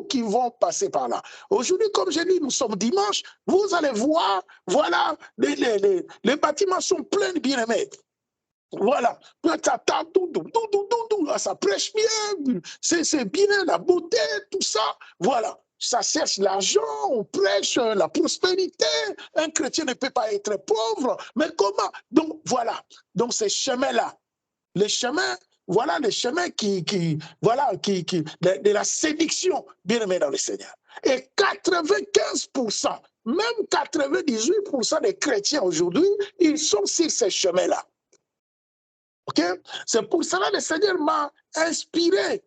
qui vont passer par là. Aujourd'hui, comme je dis, nous sommes dimanche, vous allez voir, voilà, les bâtiments sont pleins de bien-aimés. Voilà, ça prêche bien, c'est bien, la beauté, tout ça, voilà. Ça cherche l'argent, on prêche la prospérité. Un chrétien ne peut pas être pauvre, mais comment? Donc voilà, donc ces chemins-là, les chemins, voilà les chemins de la séduction, bien aimé dans le Seigneur. Et 95%, même 98% des chrétiens aujourd'hui, ils sont sur ces chemins-là. Ok? C'est pour cela que le Seigneur m'a inspiré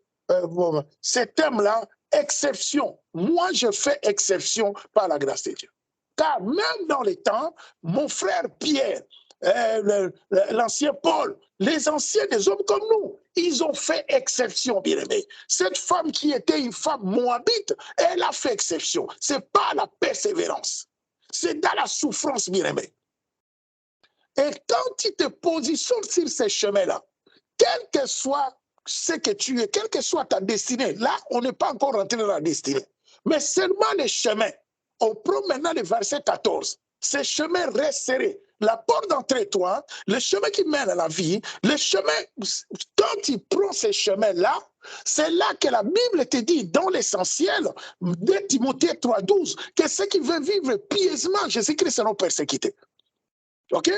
ce thème-là, exception. Moi, je fais exception par la grâce de Dieu. Car même dans les temps, mon frère Pierre, l'ancien Paul, les anciens des hommes comme nous, ils ont fait exception, bien aimé. Cette femme qui était une femme moabite, elle a fait exception. Ce n'est pas la persévérance. C'est dans la souffrance, bien aimé. Et quand tu te positionnes sur ces chemins-là, quel que soit ce que tu es, quelle que soit ta destinée, là, on n'est pas encore rentré dans la destinée, mais seulement les chemins. On prend maintenant le verset 14. Ces chemins restent serrés. La porte d'entrée, toi, le chemin qui mène à la vie, le chemin, quand tu prends ces chemins-là, c'est là que la Bible te dit, dans l'essentiel, de Timothée 3,12, que ceux qui veulent vivre pieusement, Jésus-Christ seront persécutés. OK?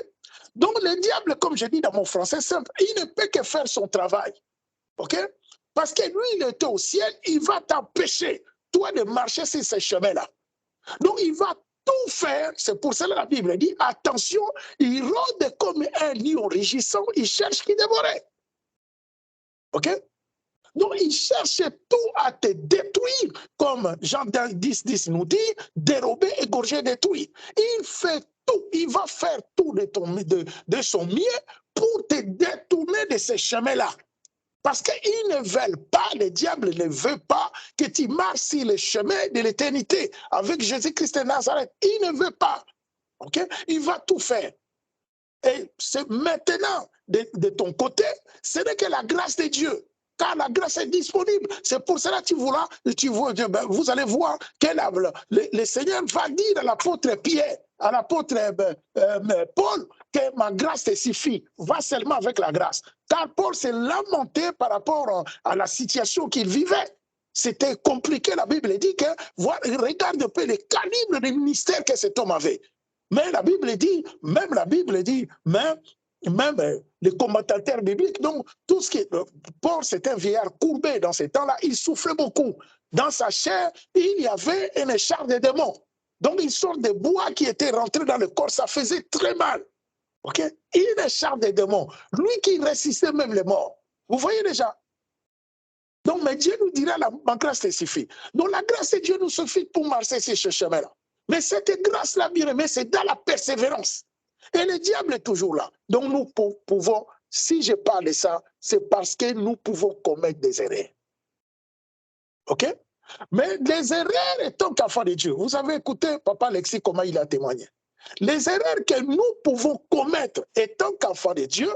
Donc, le diable, comme je dis dans mon français simple, il ne peut que faire son travail. OK? Parce que lui, il était au ciel, il va t'empêcher, toi, de marcher sur ces chemins-là. Donc, il va tout faire. C'est pour cela que la Bible dit, attention, il rôde comme un lion rugissant, il cherche qui dévorer. OK? Donc, il cherche tout à te détruire, comme Jean 10 nous dit, dérober, égorger, détruire. Il fait tout, il va faire tout de son mieux pour te détourner de ces chemins-là. Parce qu'ils ne veulent pas, le diable ne veut pas que tu marches sur le chemin de l'éternité avec Jésus-Christ de Nazareth. Il ne veut pas. Okay? Il va tout faire. Et c'est maintenant, de ton côté, ce n'est que la grâce de Dieu. Car la grâce est disponible. C'est pour cela que vous allez voir que le Seigneur va dire à l'apôtre Pierre, à l'apôtre Paul, que ma grâce te suffit. Va seulement avec la grâce. Car Paul s'est lamenté par rapport à la situation qu'il vivait. C'était compliqué. La Bible dit que, regarde un peu le calibre du ministère que cet homme avait. Mais la Bible dit, même les commentateurs bibliques, donc tout ce qui Paul, c'était un vieillard courbé dans ces temps-là, il souffrait beaucoup. Dans sa chair, il y avait une écharpe de démons. Donc une sorte de bois qui était rentré dans le corps, ça faisait très mal. Ok? Une écharpe de démons. Lui qui résistait même les morts. Vous voyez déjà? Donc, mais Dieu nous dira, ma grâce te suffit. Donc la grâce de Dieu nous suffit pour marcher sur ce chemin-là. Mais cette grâce-là, bien aimé, c'est dans la persévérance. Et le diable est toujours là. Donc nous pouvons, si je parle de ça, c'est parce que nous pouvons commettre des erreurs. OK? Mais les erreurs étant qu'enfant de Dieu, vous avez écouté Papa Alexis comment il a témoigné. Les erreurs que nous pouvons commettre étant qu'enfant de Dieu,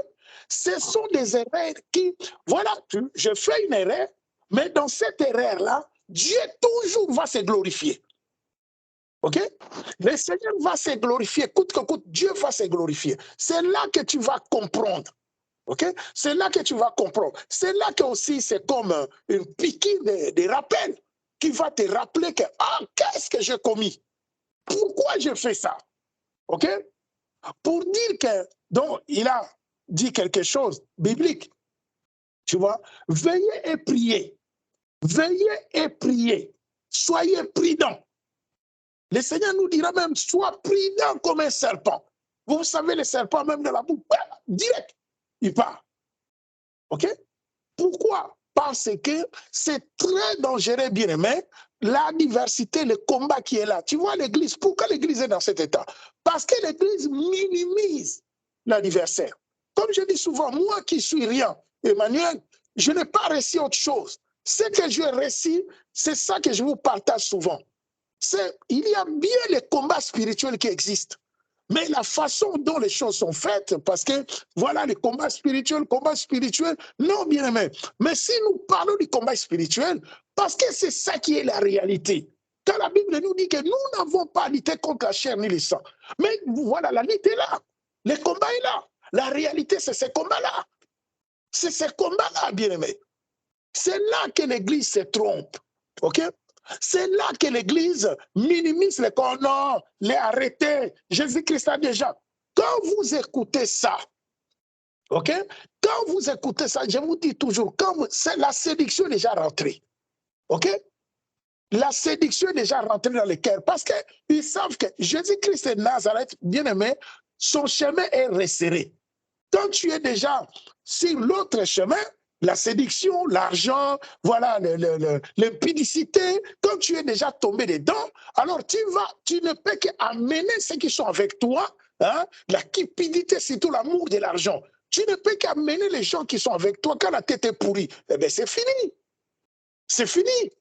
ce sont des erreurs qui, voilà, je fais une erreur, mais dans cette erreur-là, Dieu toujours va se glorifier. OK? Le Seigneur va se glorifier, coûte que coûte, Dieu va se glorifier. C'est là que tu vas comprendre. OK? C'est là que tu vas comprendre. C'est là que aussi c'est comme une piqûre de rappel qui va te rappeler que, qu'est-ce que j'ai commis? Pourquoi je fais ça? OK? Pour dire que, donc, il a dit quelque chose biblique. Tu vois? Veillez et priez. Veillez et priez. Soyez prudents. Le Seigneur nous dira même, sois prudent comme un serpent. Vous savez, le serpent, même de la bouche, direct, il part. OK? Pourquoi? Parce que c'est très dangereux, bien aimé, la diversité, le combat qui est là. Tu vois l'Église, pourquoi l'Église est dans cet état? Parce que l'Église minimise l'adversaire. Comme je dis souvent, moi qui suis rien, Emmanuel, je n'ai pas réussi autre chose. Ce que j'ai réussi, c'est ça que je vous partage souvent. Il y a bien les combats spirituels qui existent. Mais la façon dont les choses sont faites, parce que voilà les combats spirituels, non bien aimé. Mais si nous parlons du combat spirituel, Parce que c'est ça qui est la réalité. Quand la Bible nous dit que nous n'avons pas lutté contre la chair ni le sang. Mais voilà, la lutte est là. Le combat est là. La réalité, c'est ce combat-là. C'est ce combat-là, bien-aimé. C'est là que l'Église se trompe. OK? C'est là que l'Église minimise les corps. Non, les arrêter. Jésus-Christ a déjà. Quand vous écoutez ça, OK? Quand vous écoutez ça, je vous dis toujours, la séduction est déjà rentrée. OK? La séduction est déjà rentrée dans le cœur parce qu'ils savent que Jésus-Christ de Nazareth, bien-aimé, son chemin est resserré. Quand tu es déjà sur l'autre chemin, la séduction, l'argent, voilà, l'impudicité, quand tu es déjà tombé dedans, alors tu ne peux qu'amener ceux qui sont avec toi, hein, la cupidité, surtout l'amour de l'argent. Tu ne peux qu'amener les gens qui sont avec toi quand la tête est pourrie. Eh bien, c'est fini. C'est fini.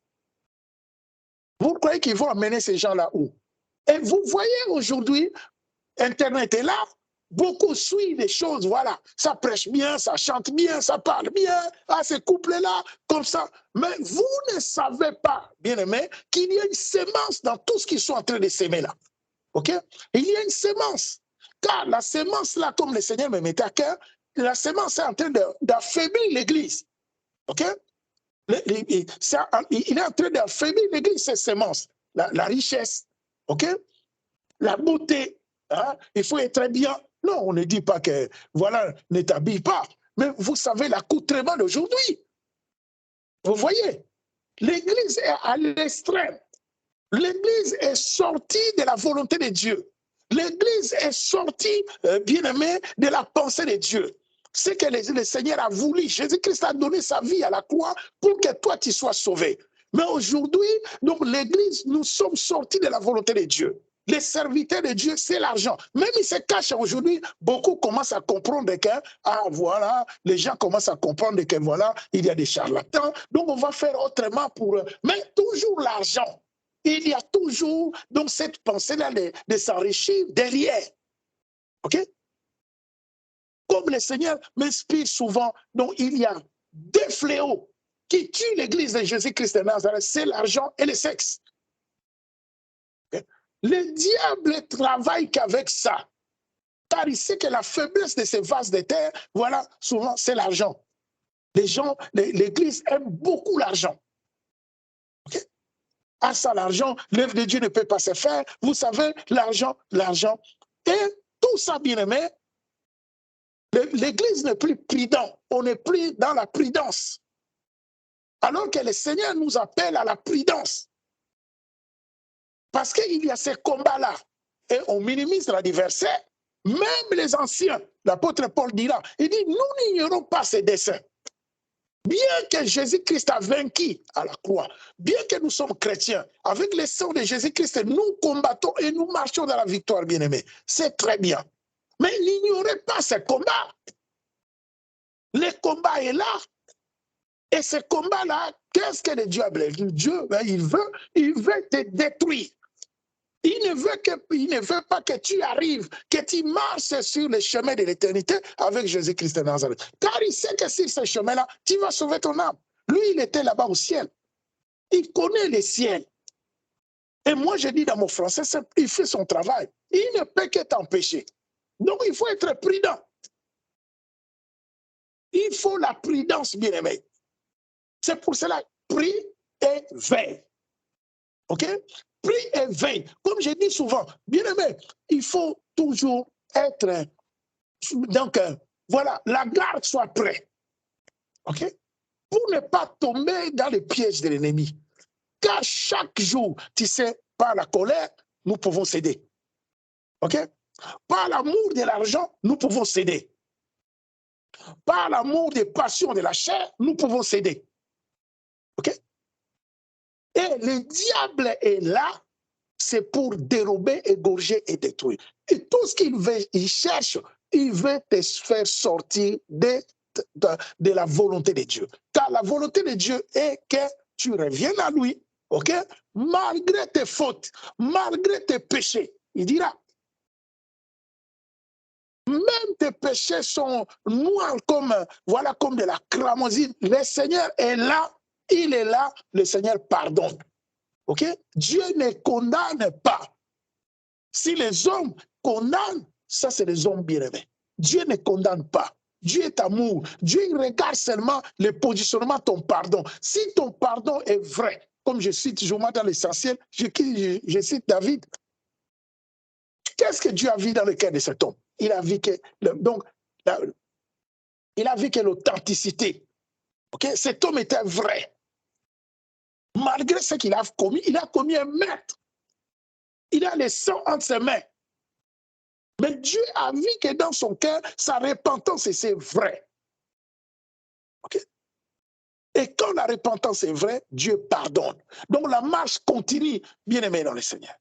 Vous croyez qu'ils vont amener ces gens-là où? Et vous voyez aujourd'hui, Internet est là, beaucoup suivent les choses, voilà, ça prêche bien, ça chante bien, ça parle bien, ah, ces couples-là, comme ça. Mais vous ne savez pas, bien-aimés, qu'il y a une sémence dans tout ce qu'ils sont en train de s'aimer là. OK? Il y a une sémence. Car la sémence là, comme le Seigneur me mettait à cœur, la sémence est en train d'affaiblir l'Église. OK? Il est en train d'affaiblir l'Église, ces sémences. La richesse, OK? La beauté, hein? Il faut être bien. Non, on ne dit pas que, voilà, ne t'habille pas. Mais vous savez l'accoutrement d'aujourd'hui. Vous voyez, l'Église est à l'extrême. L'Église est sortie de la volonté de Dieu. L'Église est sortie, bien-aimé, de la pensée de Dieu. Ce que le Seigneur a voulu. Jésus-Christ a donné sa vie à la croix pour que toi, tu sois sauvé. Mais aujourd'hui, donc l'Église, nous sommes sortis de la volonté de Dieu. Les serviteurs de Dieu, c'est l'argent. Même ils se cachent aujourd'hui, beaucoup commencent à comprendre que, ah voilà, les gens commencent à comprendre que voilà, il y a des charlatans, donc on va faire autrement pour eux. Mais toujours l'argent. Il y a toujours donc cette pensée-là de s'enrichir derrière. OK? Comme le Seigneur m'inspire souvent, donc il y a deux fléaux qui tuent l'Église de Jésus-Christ de Nazareth, c'est l'argent et le sexe. Okay? Le diable travaille qu'avec ça, car il sait que la faiblesse de ces vases de terre, voilà, souvent c'est l'argent. Les gens, l'Église aime beaucoup l'argent. Okay? Ah ça, l'argent, l'œuvre de Dieu ne peut pas se faire. Vous savez, l'argent. Et tout ça, bien aimé, l'Église n'est plus prudente. On n'est plus dans la prudence. Alors que le Seigneur nous appelle à la prudence. Parce qu'il y a ces combats-là. Et on minimise l'adversaire. Même les anciens, l'apôtre Paul dira, il dit, nous n'ignorons pas ces desseins. Bien que Jésus-Christ a vaincu à la croix, bien que nous sommes chrétiens, avec le sang de Jésus-Christ, nous combattons et nous marchons dans la victoire, bien-aimés. C'est très bien. Mais n'ignorez pas ce combat. Le combat est là. Et ce combat-là, qu'est-ce que le diable? Dieu, il veut te détruire. Il ne veut pas que tu arrives, que tu marches sur le chemin de l'éternité avec Jésus-Christ de Nazareth. Car il sait que sur ce chemin-là, tu vas sauver ton âme. Lui, il était là-bas au ciel. Il connaît le ciel. Et moi, je dis dans mon français, il fait son travail. Il ne peut que t'empêcher. Donc, il faut être prudent. Il faut la prudence, bien-aimé. C'est pour cela, prie et veille. OK? Prie et veille. Comme je dis souvent, bien-aimé, il faut toujours être. Donc, voilà, la garde soit prête. OK? Pour ne pas tomber dans les pièges de l'ennemi. Car chaque jour, tu sais, par la colère, nous pouvons céder. OK? Par l'amour de l'argent, nous pouvons céder. Par l'amour des passions de la chair, nous pouvons céder. OK? Et le diable est là, c'est pour dérober, égorger et détruire. Et tout ce qu'il veut, il cherche, il veut te faire sortir de la volonté de Dieu. Car la volonté de Dieu est que tu reviennes à lui, ok? Malgré tes fautes, malgré tes péchés. Il dira, même tes péchés sont noirs comme, voilà, comme de la cramoisine. Le Seigneur est là il est là, le Seigneur pardonne. Ok? Dieu ne condamne pas. Si les hommes condamnent, ça c'est les hommes bien-aimés. Dieu ne condamne pas. Dieu est amour. Dieu il regarde seulement le positionnement de ton pardon. Si ton pardon est vrai, comme je cite toujours dans l'essentiel, je cite David. Qu'est-ce que Dieu a vu dans le cœur de cet homme? Il a vu que, il a vu que l'authenticité, okay? Cet homme était vrai. Malgré ce qu'il a commis un meurtre. Il a le sang entre ses mains. Mais Dieu a vu que dans son cœur, sa repentance, c'est vrai. Okay? Et quand la repentance est vraie, Dieu pardonne. Donc la marche continue, bien aimé dans le Seigneur.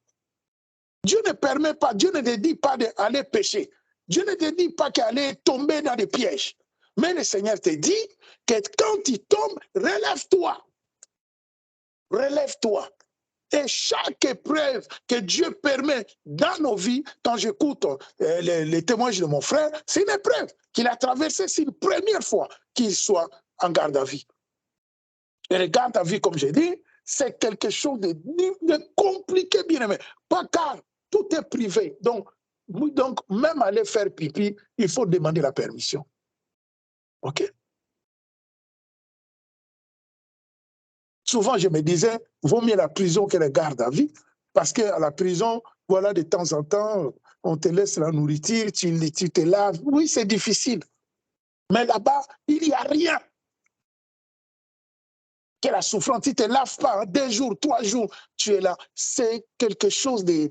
Dieu ne permet pas, Dieu ne te dit pas d'aller pécher. Dieu ne te dit pas qu'aller tomber dans des pièges. Mais le Seigneur te dit que quand tu tombes, relève-toi. Relève-toi. Et chaque épreuve que Dieu permet dans nos vies, quand j'écoute les témoignages de mon frère, c'est une épreuve qu'il a traversée, c'est une première fois qu'il soit en garde à vie. Et le garde à vie, comme j'ai dit, c'est quelque chose de compliqué, bien aimé. Pas car tout est privé. Donc, même aller faire pipi, il faut demander la permission. OK? Souvent, je me disais, vaut mieux la prison que le garde à vie, parce qu'à la prison, voilà, de temps en temps, on te laisse la nourriture, tu te laves. Oui, c'est difficile. Mais là-bas, il n'y a rien. Que la souffrance, tu ne te laves pas, hein, 2 jours, 3 jours, tu es là. C'est quelque chose de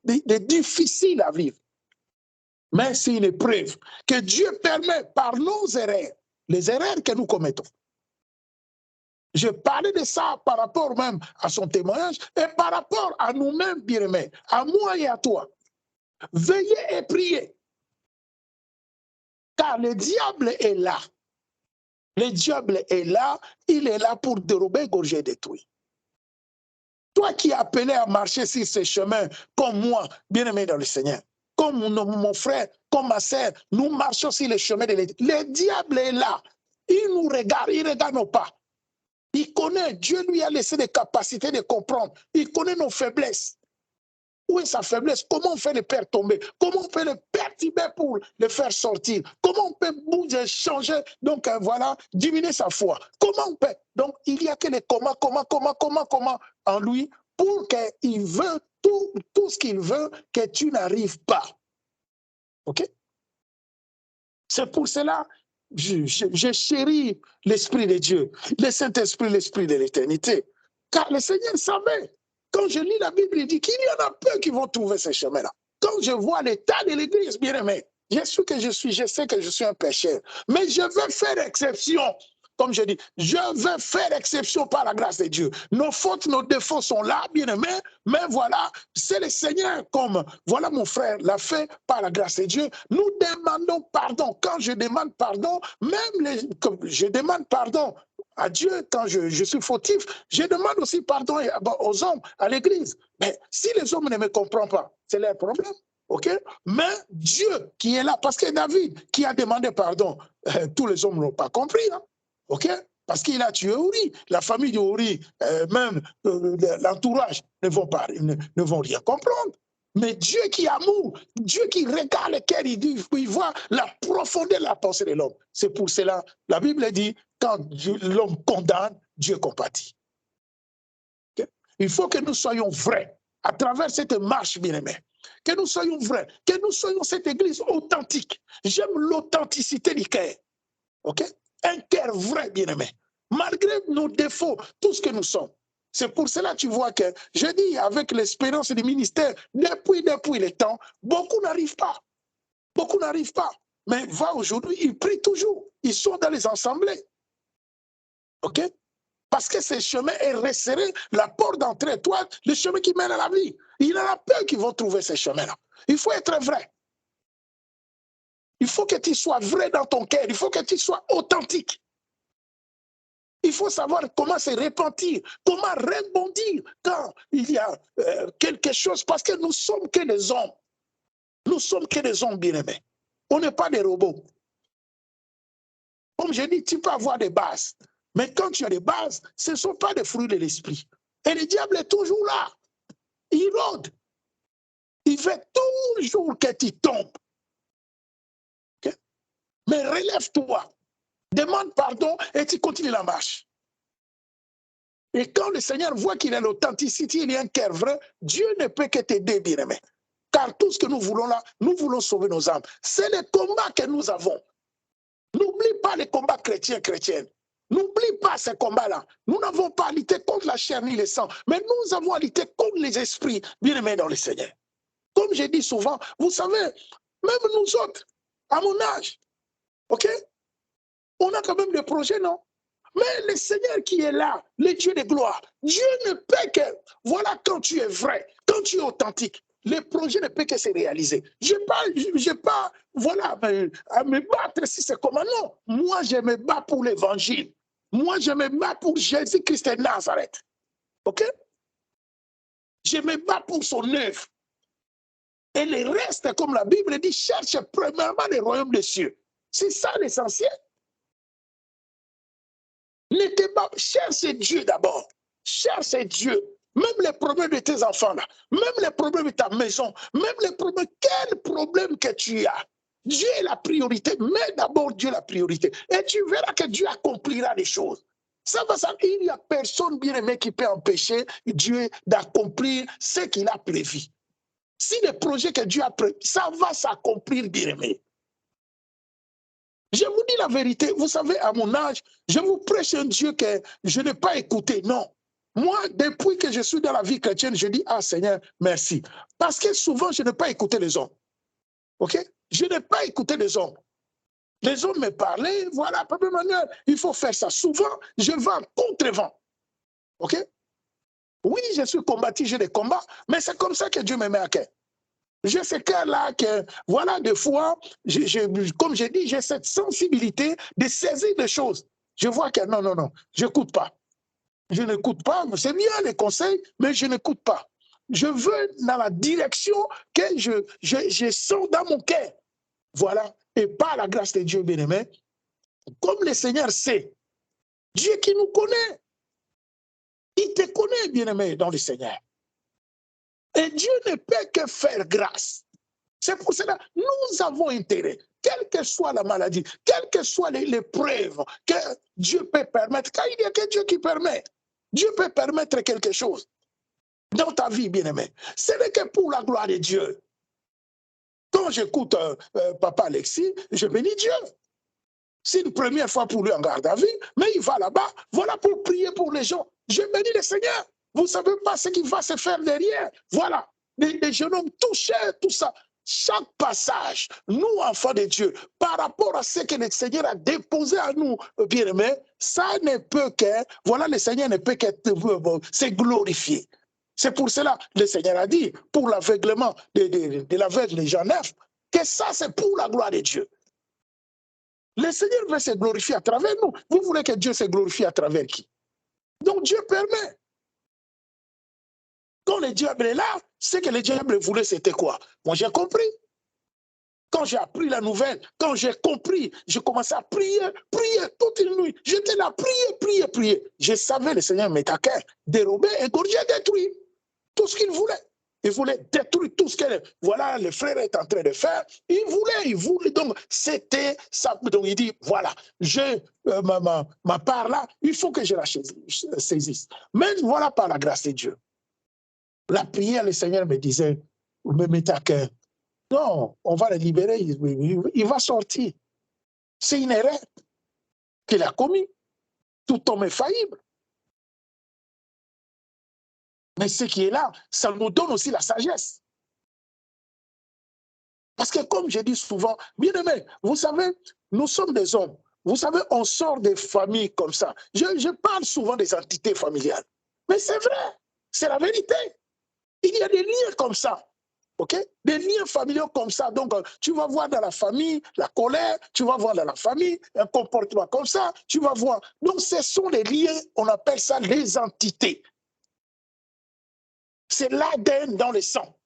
difficile à vivre. Mais c'est une épreuve que Dieu permet par nos erreurs, les erreurs que nous commettons. Je parlais de ça par rapport même à son témoignage et par rapport à nous-mêmes, bien-aimés, à moi et à toi. Veillez et priez. Car le diable est là. Le diable est là, il est là pour dérober, égorger, détruire. Toi qui es appelé à marcher sur ce chemin, comme moi, bien-aimé dans le Seigneur, comme mon frère, comme ma sœur, nous marchons sur le chemin de l'éternité. Le diable est là. Il nous regarde, il ne regarde nos pas. Il connaît, Dieu lui a laissé des capacités de comprendre. Il connaît nos faiblesses. Où est sa faiblesse? Comment on fait le faire tomber? Comment on peut le perturber pour le faire sortir? Comment on peut bouger, changer, donc voilà, diminuer sa foi? Comment on peut? Donc il y a que les comment en lui pour qu'il veut tout ce qu'il veut que tu n'arrives pas. OK? C'est pour cela je chéris l'Esprit de Dieu, le Saint-Esprit, l'Esprit de l'éternité. Car le Seigneur savait. Quand je lis la Bible, il dit qu'il y en a peu qui vont trouver ce chemin-là. Quand je vois l'état de l'Église, bien aimé, je sais que je suis un pécheur, mais je veux faire exception. Comme je dis, je veux faire exception par la grâce de Dieu. Nos fautes, nos défauts sont là, bien aimés, mais voilà, c'est le Seigneur, comme voilà mon frère l'a fait par la grâce de Dieu. Nous demandons pardon. Quand je demande pardon, comme je demande pardon à Dieu quand je suis fautif, je demande aussi pardon aux hommes, à l'Église. Mais si les hommes ne me comprennent pas, c'est leur problème. OK? Mais Dieu qui est là, parce que David qui a demandé pardon, tous les hommes n'ont pas compris. Hein? OK? Parce qu'il a tué Uri. La famille d'Uri, même l'entourage, ne vont rien comprendre. Mais Dieu qui est amour, Dieu qui regarde le cœur, il voit la profondeur de la pensée de l'homme. C'est pour cela, la Bible dit, quand l'homme condamne, Dieu compatit. Okay? Il faut que nous soyons vrais à travers cette marche, bien-aimée. Que nous soyons vrais, que nous soyons cette église authentique. J'aime l'authenticité du cœur. OK? Un cœur vrai, bien-aimé. Malgré nos défauts, tout ce que nous sommes. C'est pour cela que tu vois que, je dis, avec l'expérience du ministère, depuis le temps, beaucoup n'arrivent pas. Beaucoup n'arrivent pas. Mais va aujourd'hui, ils prient toujours. Ils sont dans les assemblées. OK? Parce que ce chemin est resserré, la porte d'entrée étroite, le chemin qui mène à la vie. Il y en a peu qui vont trouver ce chemin-là. Il faut être vrai. Il faut que tu sois vrai dans ton cœur. Il faut que tu sois authentique. Il faut savoir comment se repentir, comment rebondir quand il y a quelque chose. Parce que nous sommes que des hommes. Nous sommes que des hommes bien-aimés. On n'est pas des robots. Comme je dis, tu peux avoir des bases. Mais quand tu as des bases, ce ne sont pas des fruits de l'esprit. Et le diable est toujours là. Il rôde. Il veut toujours que tu tombes. Okay? Mais relève-toi. Demande pardon et tu continues la marche. Et quand le Seigneur voit qu'il a l'authenticité, il y a un cœur vrai, Dieu ne peut que t'aider, bien-aimé. Car tout ce que nous voulons là, nous voulons sauver nos âmes. C'est le combat que nous avons. N'oublie pas les combats chrétiens. N'oublie pas ces combats-là. Nous n'avons pas à lutter contre la chair ni le sang, mais nous avons à lutter contre les esprits, bien-aimés dans le Seigneur. Comme j'ai dit souvent, vous savez, même nous autres, à mon âge, ok, on a quand même des projets, non? Mais le Seigneur qui est là, le Dieu de gloire, Dieu ne peut que, voilà, quand tu es vrai, quand tu es authentique, les projets ne peuvent que se réaliser. Je n'ai pas, voilà, à me battre si c'est comment, non. Moi, je me bats pour l'évangile. Moi, je me bats pour Jésus-Christ de Nazareth. OK? Je me bats pour son œuvre. Et le reste, comme la Bible dit, cherche premièrement le royaume des cieux. C'est ça l'essentiel. Cherche Dieu d'abord. Cherche Dieu. Même les problèmes de tes enfants là, même les problèmes de ta maison, même les problèmes, quel problème que tu as, Dieu est la priorité. Mets d'abord Dieu la priorité. Et tu verras que Dieu accomplira les choses. Ça, il n'y a personne bien-aimé qui peut empêcher Dieu d'accomplir ce qu'il a prévu. Si le projet que Dieu a prévu, ça va s'accomplir, bien-aimé. Je vous dis la vérité, vous savez, à mon âge, je vous prêche un Dieu que je n'ai pas écouté, non. Moi, depuis que je suis dans la vie chrétienne, je dis, ah Seigneur, merci. Parce que souvent, je n'ai pas écouté les hommes. OK? Je n'ai pas écouté les hommes. Les hommes me parlaient, voilà, Papa Manuel, il faut faire ça. Souvent, je vais en contre-vent. OK? Oui, je suis combattu, j'ai des combats, mais c'est comme ça que Dieu me met à cœur. J'ai ce cœur-là que, voilà, des fois, comme j'ai dit, j'ai cette sensibilité de saisir des choses. Je vois que non, je n'écoute pas. Je n'écoute pas, c'est bien les conseils, mais je n'écoute pas. Je veux dans la direction que je sens dans mon cœur. Voilà. Et par la grâce de Dieu, bien-aimé, comme le Seigneur sait, Dieu qui nous connaît, il te connaît, bien-aimé, dans le Seigneur. Et Dieu ne peut que faire grâce. C'est pour cela que nous avons intérêt, quelle que soit la maladie, quelles que soient les preuves que Dieu peut permettre, car il n'y a que Dieu qui permet. Dieu peut permettre quelque chose dans ta vie, bien-aimé. Ce n'est que pour la gloire de Dieu. Quand j'écoute Papa Alexis, je bénis Dieu. C'est une première fois pour lui en garde à vue, mais il va là-bas, voilà, pour prier pour les gens. Je bénis le Seigneur. Vous ne savez pas ce qui va se faire derrière. Voilà, les jeunes hommes touchés, tout ça. Chaque passage, nous, enfants de Dieu, par rapport à ce que le Seigneur a déposé à nous, bien-aimés, ça ne peut que, voilà, le Seigneur ne peut que se glorifier. C'est pour cela que le Seigneur a dit, pour l'aveuglement de l'aveugle Jean 9, que ça, c'est pour la gloire de Dieu. Le Seigneur veut se glorifier à travers nous. Vous voulez que Dieu se glorifie à travers qui? Donc Dieu permet. Quand le diable est là, ce que le diable voulait, c'était quoi? Moi, j'ai compris. Quand j'ai appris la nouvelle, quand j'ai compris, j'ai commencé à prier toute une nuit. J'étais là, prier. Je savais le Seigneur m'attaquait, dérober, égorger, détruire tout ce qu'il voulait. Il voulait détruire tout ce que voilà, le frère est en train de faire. Il voulait. Donc, c'était ça. Donc, il dit, voilà, ma part là, il faut que je la saisisse. Mais voilà, par la grâce de Dieu. La prière, le Seigneur me disait, me mettait à cœur. Non, on va le libérer, il va sortir. C'est une erreur qu'il a commis. Tout homme est faillible. Mais ce qui est là, ça nous donne aussi la sagesse. Parce que comme je dis souvent, bien aimé, vous savez, nous sommes des hommes. Vous savez, on sort des familles comme ça. Je parle souvent des entités familiales. Mais c'est vrai, c'est la vérité. Il y a des liens comme ça. OK? Des liens familiaux comme ça. Donc, tu vas voir dans la famille la colère, tu vas voir dans la famille un comportement comme ça, tu vas voir. Donc, ce sont des liens, on appelle ça les entités. C'est l'ADN dans le sang.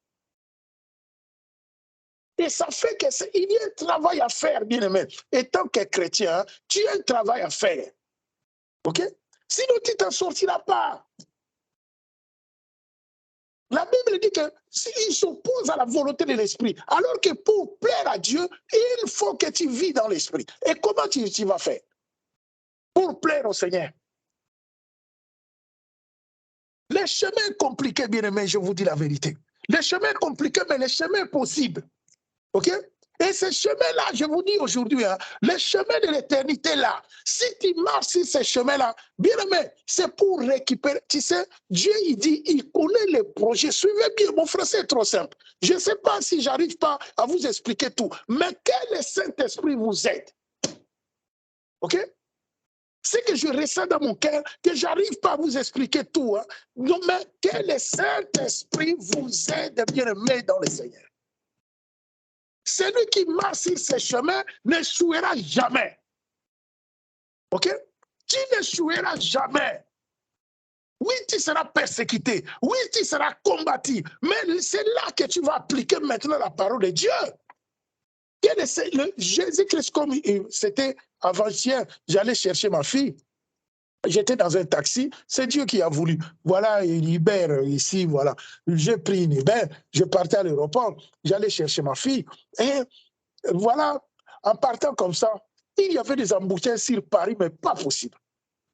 Et ça fait qu'il y a un travail à faire, bien aimé. Et tant que chrétien, tu as un travail à faire. Ok? Sinon, tu t'en sortiras pas. La Bible dit que s'il s'oppose à la volonté de l'esprit, alors que pour plaire à Dieu, il faut que tu vis dans l'esprit. Et comment tu vas faire? Pour plaire au Seigneur. Les chemins compliqués, bien aimés, je vous dis la vérité. Les chemins compliqués, mais les chemins possibles. OK? Et ces chemins-là, je vous dis aujourd'hui, hein, les chemins de l'éternité là, si tu marches sur ces chemins-là, bien aimé, c'est pour récupérer. Tu sais, Dieu, il dit, il connaît les projets. Suivez bien, mon frère, c'est trop simple. Je ne sais pas si j'arrive pas à vous expliquer tout, mais que le Saint-Esprit vous aide. OK? C'est que je ressens dans mon cœur que je n'arrive pas à vous expliquer tout. Hein. Non, mais que le Saint-Esprit vous aide, bien aimé, dans le Seigneur. Celui qui marche sur ces chemins n'échouera jamais. OK? Tu n'échoueras jamais. Oui, tu seras persécuté. Oui, tu seras combattu. Mais c'est là que tu vas appliquer maintenant la parole de Dieu. Jésus-Christ, comme c'était avant-hier, j'allais chercher ma fille. J'étais dans un taxi, c'est Dieu qui a voulu. Voilà, une Uber ici, voilà. J'ai pris une Uber, je partais à l'aéroport, j'allais chercher ma fille. Et voilà, en partant comme ça, il y avait des embouteillages sur Paris, mais pas possible.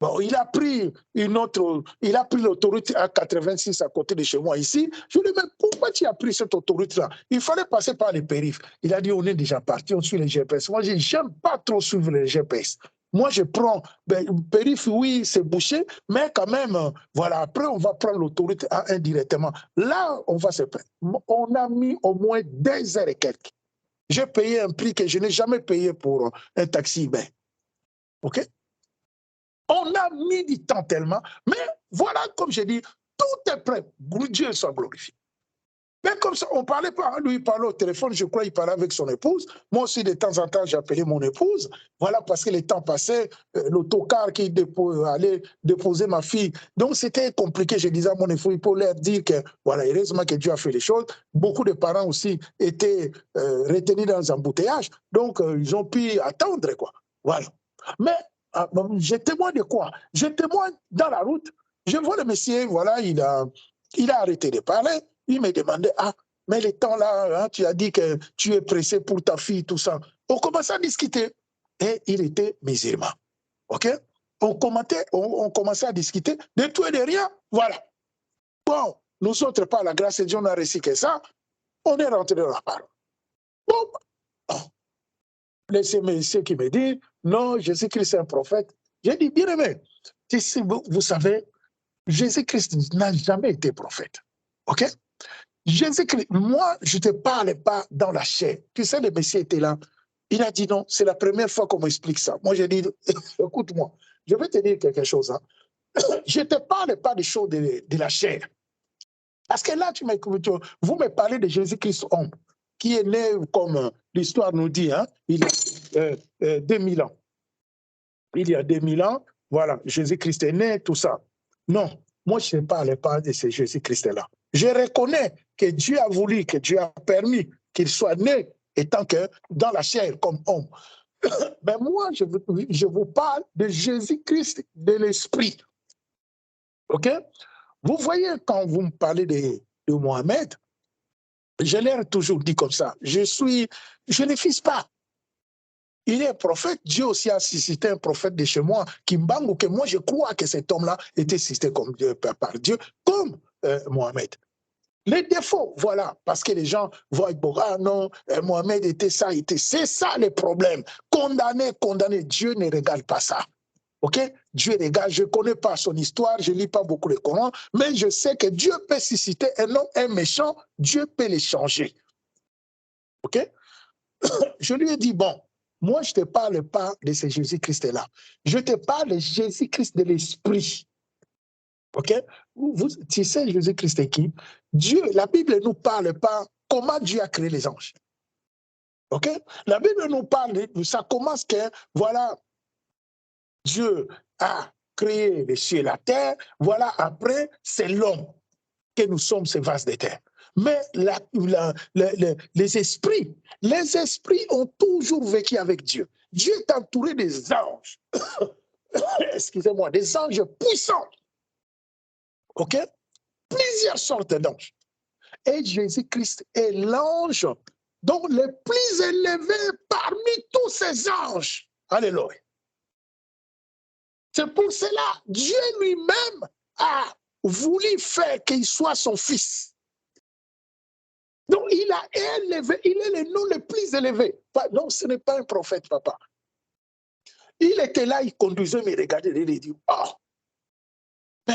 Bon, il a pris l'autoroute à 86 à côté de chez moi ici. Je lui ai dit, mais pourquoi tu as pris cette autoroute-là? Il fallait passer par les périphes. Il a dit, on est déjà parti, on suit les GPS. Moi, je n'aime pas trop suivre les GPS. Moi, je prends, périph, oui, c'est bouché, mais quand même, voilà, après, on va prendre l'autoroute indirectement. Là, on va se prendre. On a mis au moins 2 heures et quelques. J'ai payé un prix que je n'ai jamais payé pour un taxi Uber. OK? On a mis du temps tellement, mais voilà, comme je dis, tout est prêt. Dieu soit glorifié. Mais comme ça, on ne parlait pas, lui il parlait au téléphone, je crois qu'il parlait avec son épouse. Moi aussi, de temps en temps, j'appelais mon épouse. Voilà, parce que le temps passait, l'autocar qui allait déposer ma fille. Donc, c'était compliqué. Je disais à mon épouse, il faut leur dire que, voilà, heureusement que Dieu a fait les choses. Beaucoup de parents aussi étaient retenus dans les embouteillages. Donc, ils ont pu attendre, quoi. Voilà. Mais, je témoigne de quoi? Je témoigne dans la route. Je vois le monsieur, voilà, il a arrêté de parler. Il me demandait, ah, mais le temps là, hein, tu as dit que tu es pressé pour ta fille, tout ça. On commençait à discuter. Et il était musulman. OK? On commençait à discuter de tout et de rien. Voilà. Bon, nous autres, par la grâce de Dieu, on a réussi que ça. On est rentré dans la parole. Bon, laissez monsieur qui me dit, non, Jésus-Christ est un prophète. J'ai dit, bien aimé, vous savez, Jésus-Christ n'a jamais été prophète. OK? Jésus-Christ, moi, je ne te parle pas dans la chair. Tu sais, le Messie était là. Il a dit non, c'est la première fois qu'on m'explique ça. Moi, j'ai dit, écoute-moi, je vais te dire quelque chose. Hein. Je ne te parle pas des choses de la chair. Parce que là, vous me parlez de Jésus-Christ homme, qui est né, comme l'histoire nous dit, hein, il y a 2000 ans. Il y a 2000 ans, voilà, Jésus-Christ est né, tout ça. Non, moi, je ne parle pas de ce Jésus-Christ-là. Je reconnais que Dieu a voulu, que Dieu a permis qu'il soit né étant que dans la chair comme homme. Mais moi, je vous parle de Jésus-Christ, de l'Esprit. OK? Vous voyez, quand vous me parlez de Mohamed, je l'ai toujours dit comme ça. Je ne fils pas. Il est prophète. Dieu aussi a suscité un prophète de chez moi, Kimbangu, que moi je crois que cet homme-là était suscité comme Dieu, par Dieu, comme Mohamed. Les défauts, voilà, parce que les gens voient, ah non, Mohamed était ça, c'est ça le problème. Condamné, Dieu ne regarde pas ça. OK? Dieu regarde, je ne connais pas son histoire, je ne lis pas beaucoup le Coran, mais je sais que Dieu peut susciter un homme, un méchant, Dieu peut les changer. OK? Je lui ai dit, bon, moi, je ne te parle pas de ce Jésus-Christ-là. Je te parle de Jésus-Christ de l'Esprit. OK? Tu sais, Jésus-Christ est qui? Dieu, la Bible ne nous parle pas comment Dieu a créé les anges. OK? La Bible nous parle, ça commence que, voilà, Dieu a créé les cieux et la terre. Voilà, après, c'est l'homme que nous sommes ces vases de terre. Mais les esprits ont toujours vécu avec Dieu. Dieu est entouré des anges. excusez-moi, des anges puissants. OK? Plusieurs sortes d'anges. Et Jésus-Christ est l'ange dont le plus élevé parmi tous ces anges. Alléluia. C'est pour cela Dieu lui-même a voulu faire qu'il soit son fils. Donc il a élevé, il est le nom le plus élevé. Non, ce n'est pas un prophète, papa. Il était là, il conduisait, il me regardait, il dit, oh,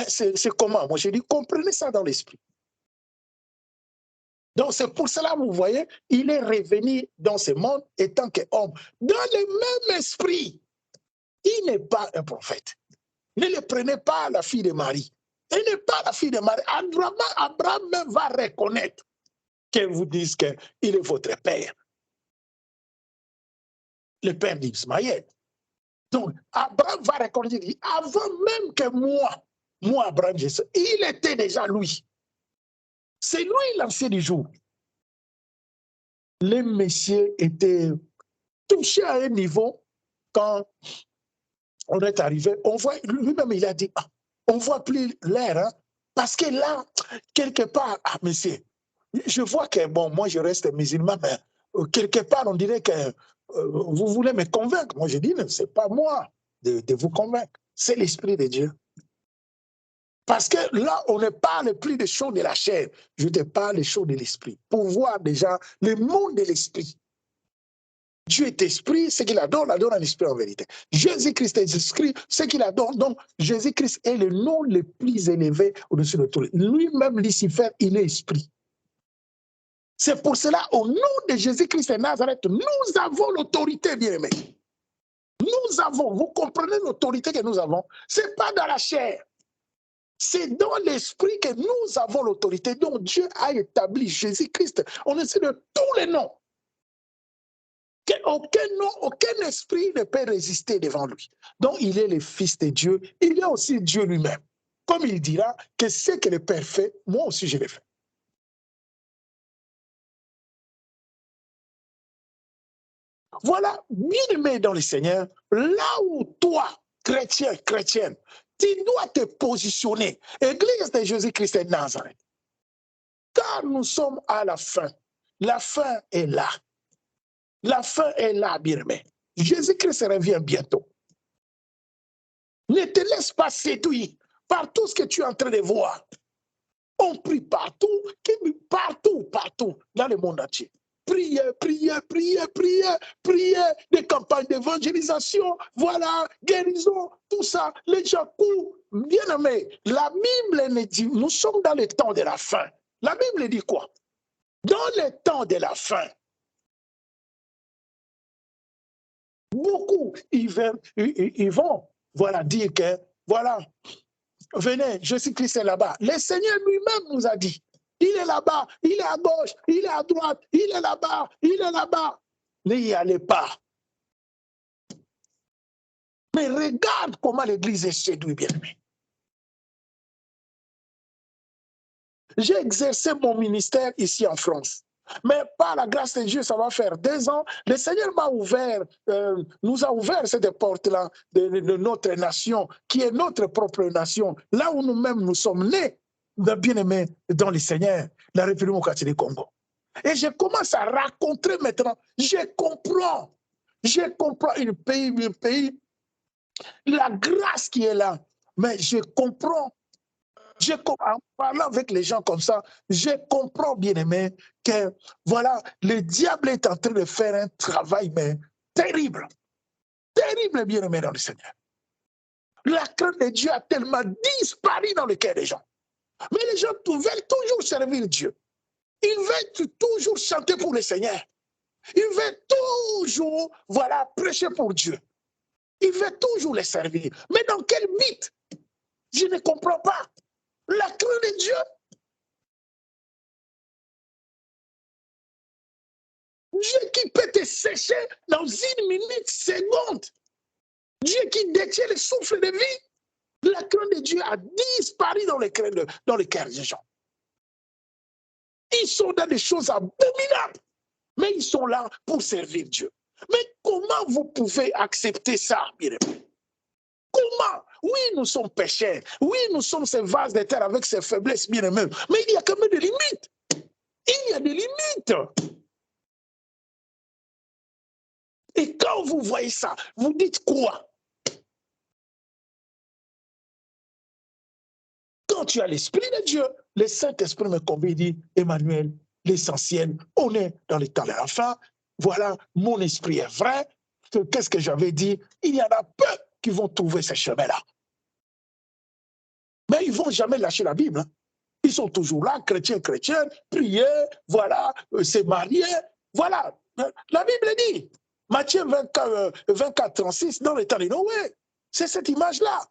c'est comment? Moi, j'ai dit, comprenez ça dans l'esprit. Donc, c'est pour cela, vous voyez, il est revenu dans ce monde étant qu'homme. Dans le même esprit, il n'est pas un prophète. Ne le prenez pas la fille de Marie. Elle n'est pas la fille de Marie. Abraham même va reconnaître qu'elle vous dise qu'il est votre père. Le père d'Ismaël. Donc, Abraham va reconnaître, avant même que moi, Abraham, il était déjà lui. C'est lui l'ancien du jour. Les messieurs étaient touchés à un niveau quand on est arrivé. On voit, lui-même, il a dit, ah, on ne voit plus l'air, hein, parce que là, quelque part, ah, monsieur, je vois que, bon, moi, je reste musulman, mais quelque part, on dirait que vous voulez me convaincre. Moi, je dis, ce n'est pas moi de vous convaincre, c'est l'Esprit de Dieu. Parce que là, on ne parle plus des choses de la chair, je te parle des choses de l'esprit. Pour voir déjà le monde de l'esprit. Dieu est esprit, ce qu'il adore en esprit en vérité. Jésus-Christ est esprit, ce qu'il adore. Donc, Jésus-Christ est le nom le plus élevé au-dessus de tout. Lui-même, Lucifer, il est esprit. C'est pour cela, au nom de Jésus-Christ de Nazareth, nous avons l'autorité, bien-aimés. Nous avons, vous comprenez l'autorité que nous avons? Ce n'est pas dans la chair. C'est dans l'esprit que nous avons l'autorité dont Dieu a établi Jésus-Christ. On essaie de tous les noms. Aucun nom, aucun esprit ne peut résister devant lui. Donc il est le Fils de Dieu, il est aussi Dieu lui-même. Comme il dira que ce que le Père fait, moi aussi je le fais. Voilà, bien-aimé dans le Seigneur, là où toi, chrétien, chrétienne, tu dois te positionner. Église de Jésus-Christ de Nazareth. Car nous sommes à la fin. La fin est là. La fin est là, bien-aimé. Jésus-Christ revient bientôt. Ne te laisse pas séduire par tout ce que tu es en train de voir. On prie partout, partout, dans le monde entier. Priez, des campagnes d'évangélisation, voilà, guérison, tout ça, les gens courent. Bien-aimé, la Bible dit, nous sommes dans le temps de la fin. La Bible dit quoi? Dans le temps de la fin, beaucoup, ils vont voilà, dire que, voilà, venez, Jésus-Christ est là-bas. Le Seigneur lui-même nous a dit, il est là-bas, il est à gauche, il est à droite, il est là-bas, il est là-bas. N'y allez pas. Mais regarde comment l'Église est séduite, bien-aimé. J'ai exercé mon ministère ici en France. Mais par la grâce de Dieu, ça va faire 2 ans. Le Seigneur m'a ouvert, nous a ouvert cette porte-là de notre nation, qui est notre propre nation, là où nous-mêmes nous sommes nés, bien-aimés dans le Seigneur, la République démocratique du Congo. Et je commence à raconter maintenant, je comprends un pays, la grâce qui est là, mais je comprends. En parlant avec les gens comme ça, je comprends, bien aimé, que voilà, le diable est en train de faire un travail, mais terrible. Terrible, bien aimé dans le Seigneur. La crainte de Dieu a tellement disparu dans le cœur des gens. Mais les gens veulent toujours servir Dieu. Ils veulent toujours chanter pour le Seigneur. Ils veulent toujours, voilà, prêcher pour Dieu. Ils veulent toujours les servir. Mais dans quel but? Je ne comprends pas. La crainte de Dieu. Dieu qui peut te sécher dans 1 minute, seconde. Dieu qui détient le souffle de vie. La crainte de Dieu a disparu dans le cœur des gens. Ils sont dans des choses abominables, mais ils sont là pour servir Dieu. Mais comment vous pouvez accepter ça, bien aimé? Comment? Oui, nous sommes pécheurs. Oui, nous sommes ces vases de terre avec ces faiblesses bien-aimées. Mais il y a quand même des limites. Il y a des limites. Et quand vous voyez ça, vous dites quoi? Quand tu as l'Esprit de Dieu, le Saint-Esprit me convient, dit Emmanuel, l'essentiel, on est dans les temps de la fin. Voilà, mon esprit est vrai. Qu'est-ce que j'avais dit? Il y en a peu qui vont trouver ce chemin-là. Mais ils ne vont jamais lâcher la Bible. Hein. Ils sont toujours là, chrétiens, prier, voilà, se marier. Voilà, la Bible dit, Matthieu 24, 36, dans les temps de Noé, c'est cette image-là.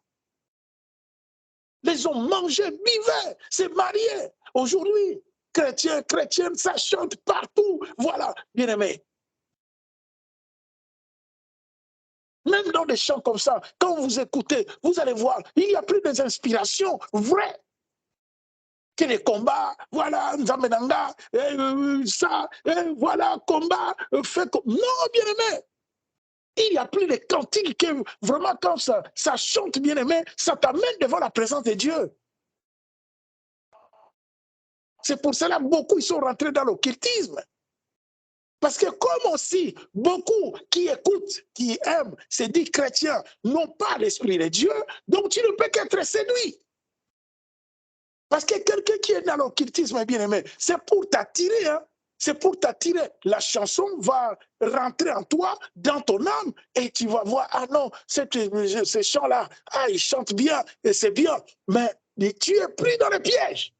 Les hommes mangeaient, vivaient, se mariaient. Aujourd'hui, chrétiens, chrétiennes, ça chante partout. Voilà, bien aimé. Même dans des chants comme ça, quand vous écoutez, vous allez voir, il y a plus des inspirations vraies que les combats. Voilà, Nzamenanga, ça, voilà, combat, fait comme. Non, bien aimé. Il n'y a plus de cantiques que vraiment, quand ça chante, bien aimé, ça t'amène devant la présence de Dieu. C'est pour cela que beaucoup ils sont rentrés dans l'occultisme. Parce que comme aussi, beaucoup qui écoutent, qui aiment, se disent chrétiens, n'ont pas l'Esprit de Dieu, donc tu ne peux qu'être séduit. Parce que quelqu'un qui est dans l'occultisme, bien aimé, c'est pour t'attirer, hein? C'est pour t'attirer. La chanson va rentrer en toi, dans ton âme, et tu vas voir, ah non, ce chant-là, ah, il chante bien, et c'est bien, mais tu es pris dans le piège.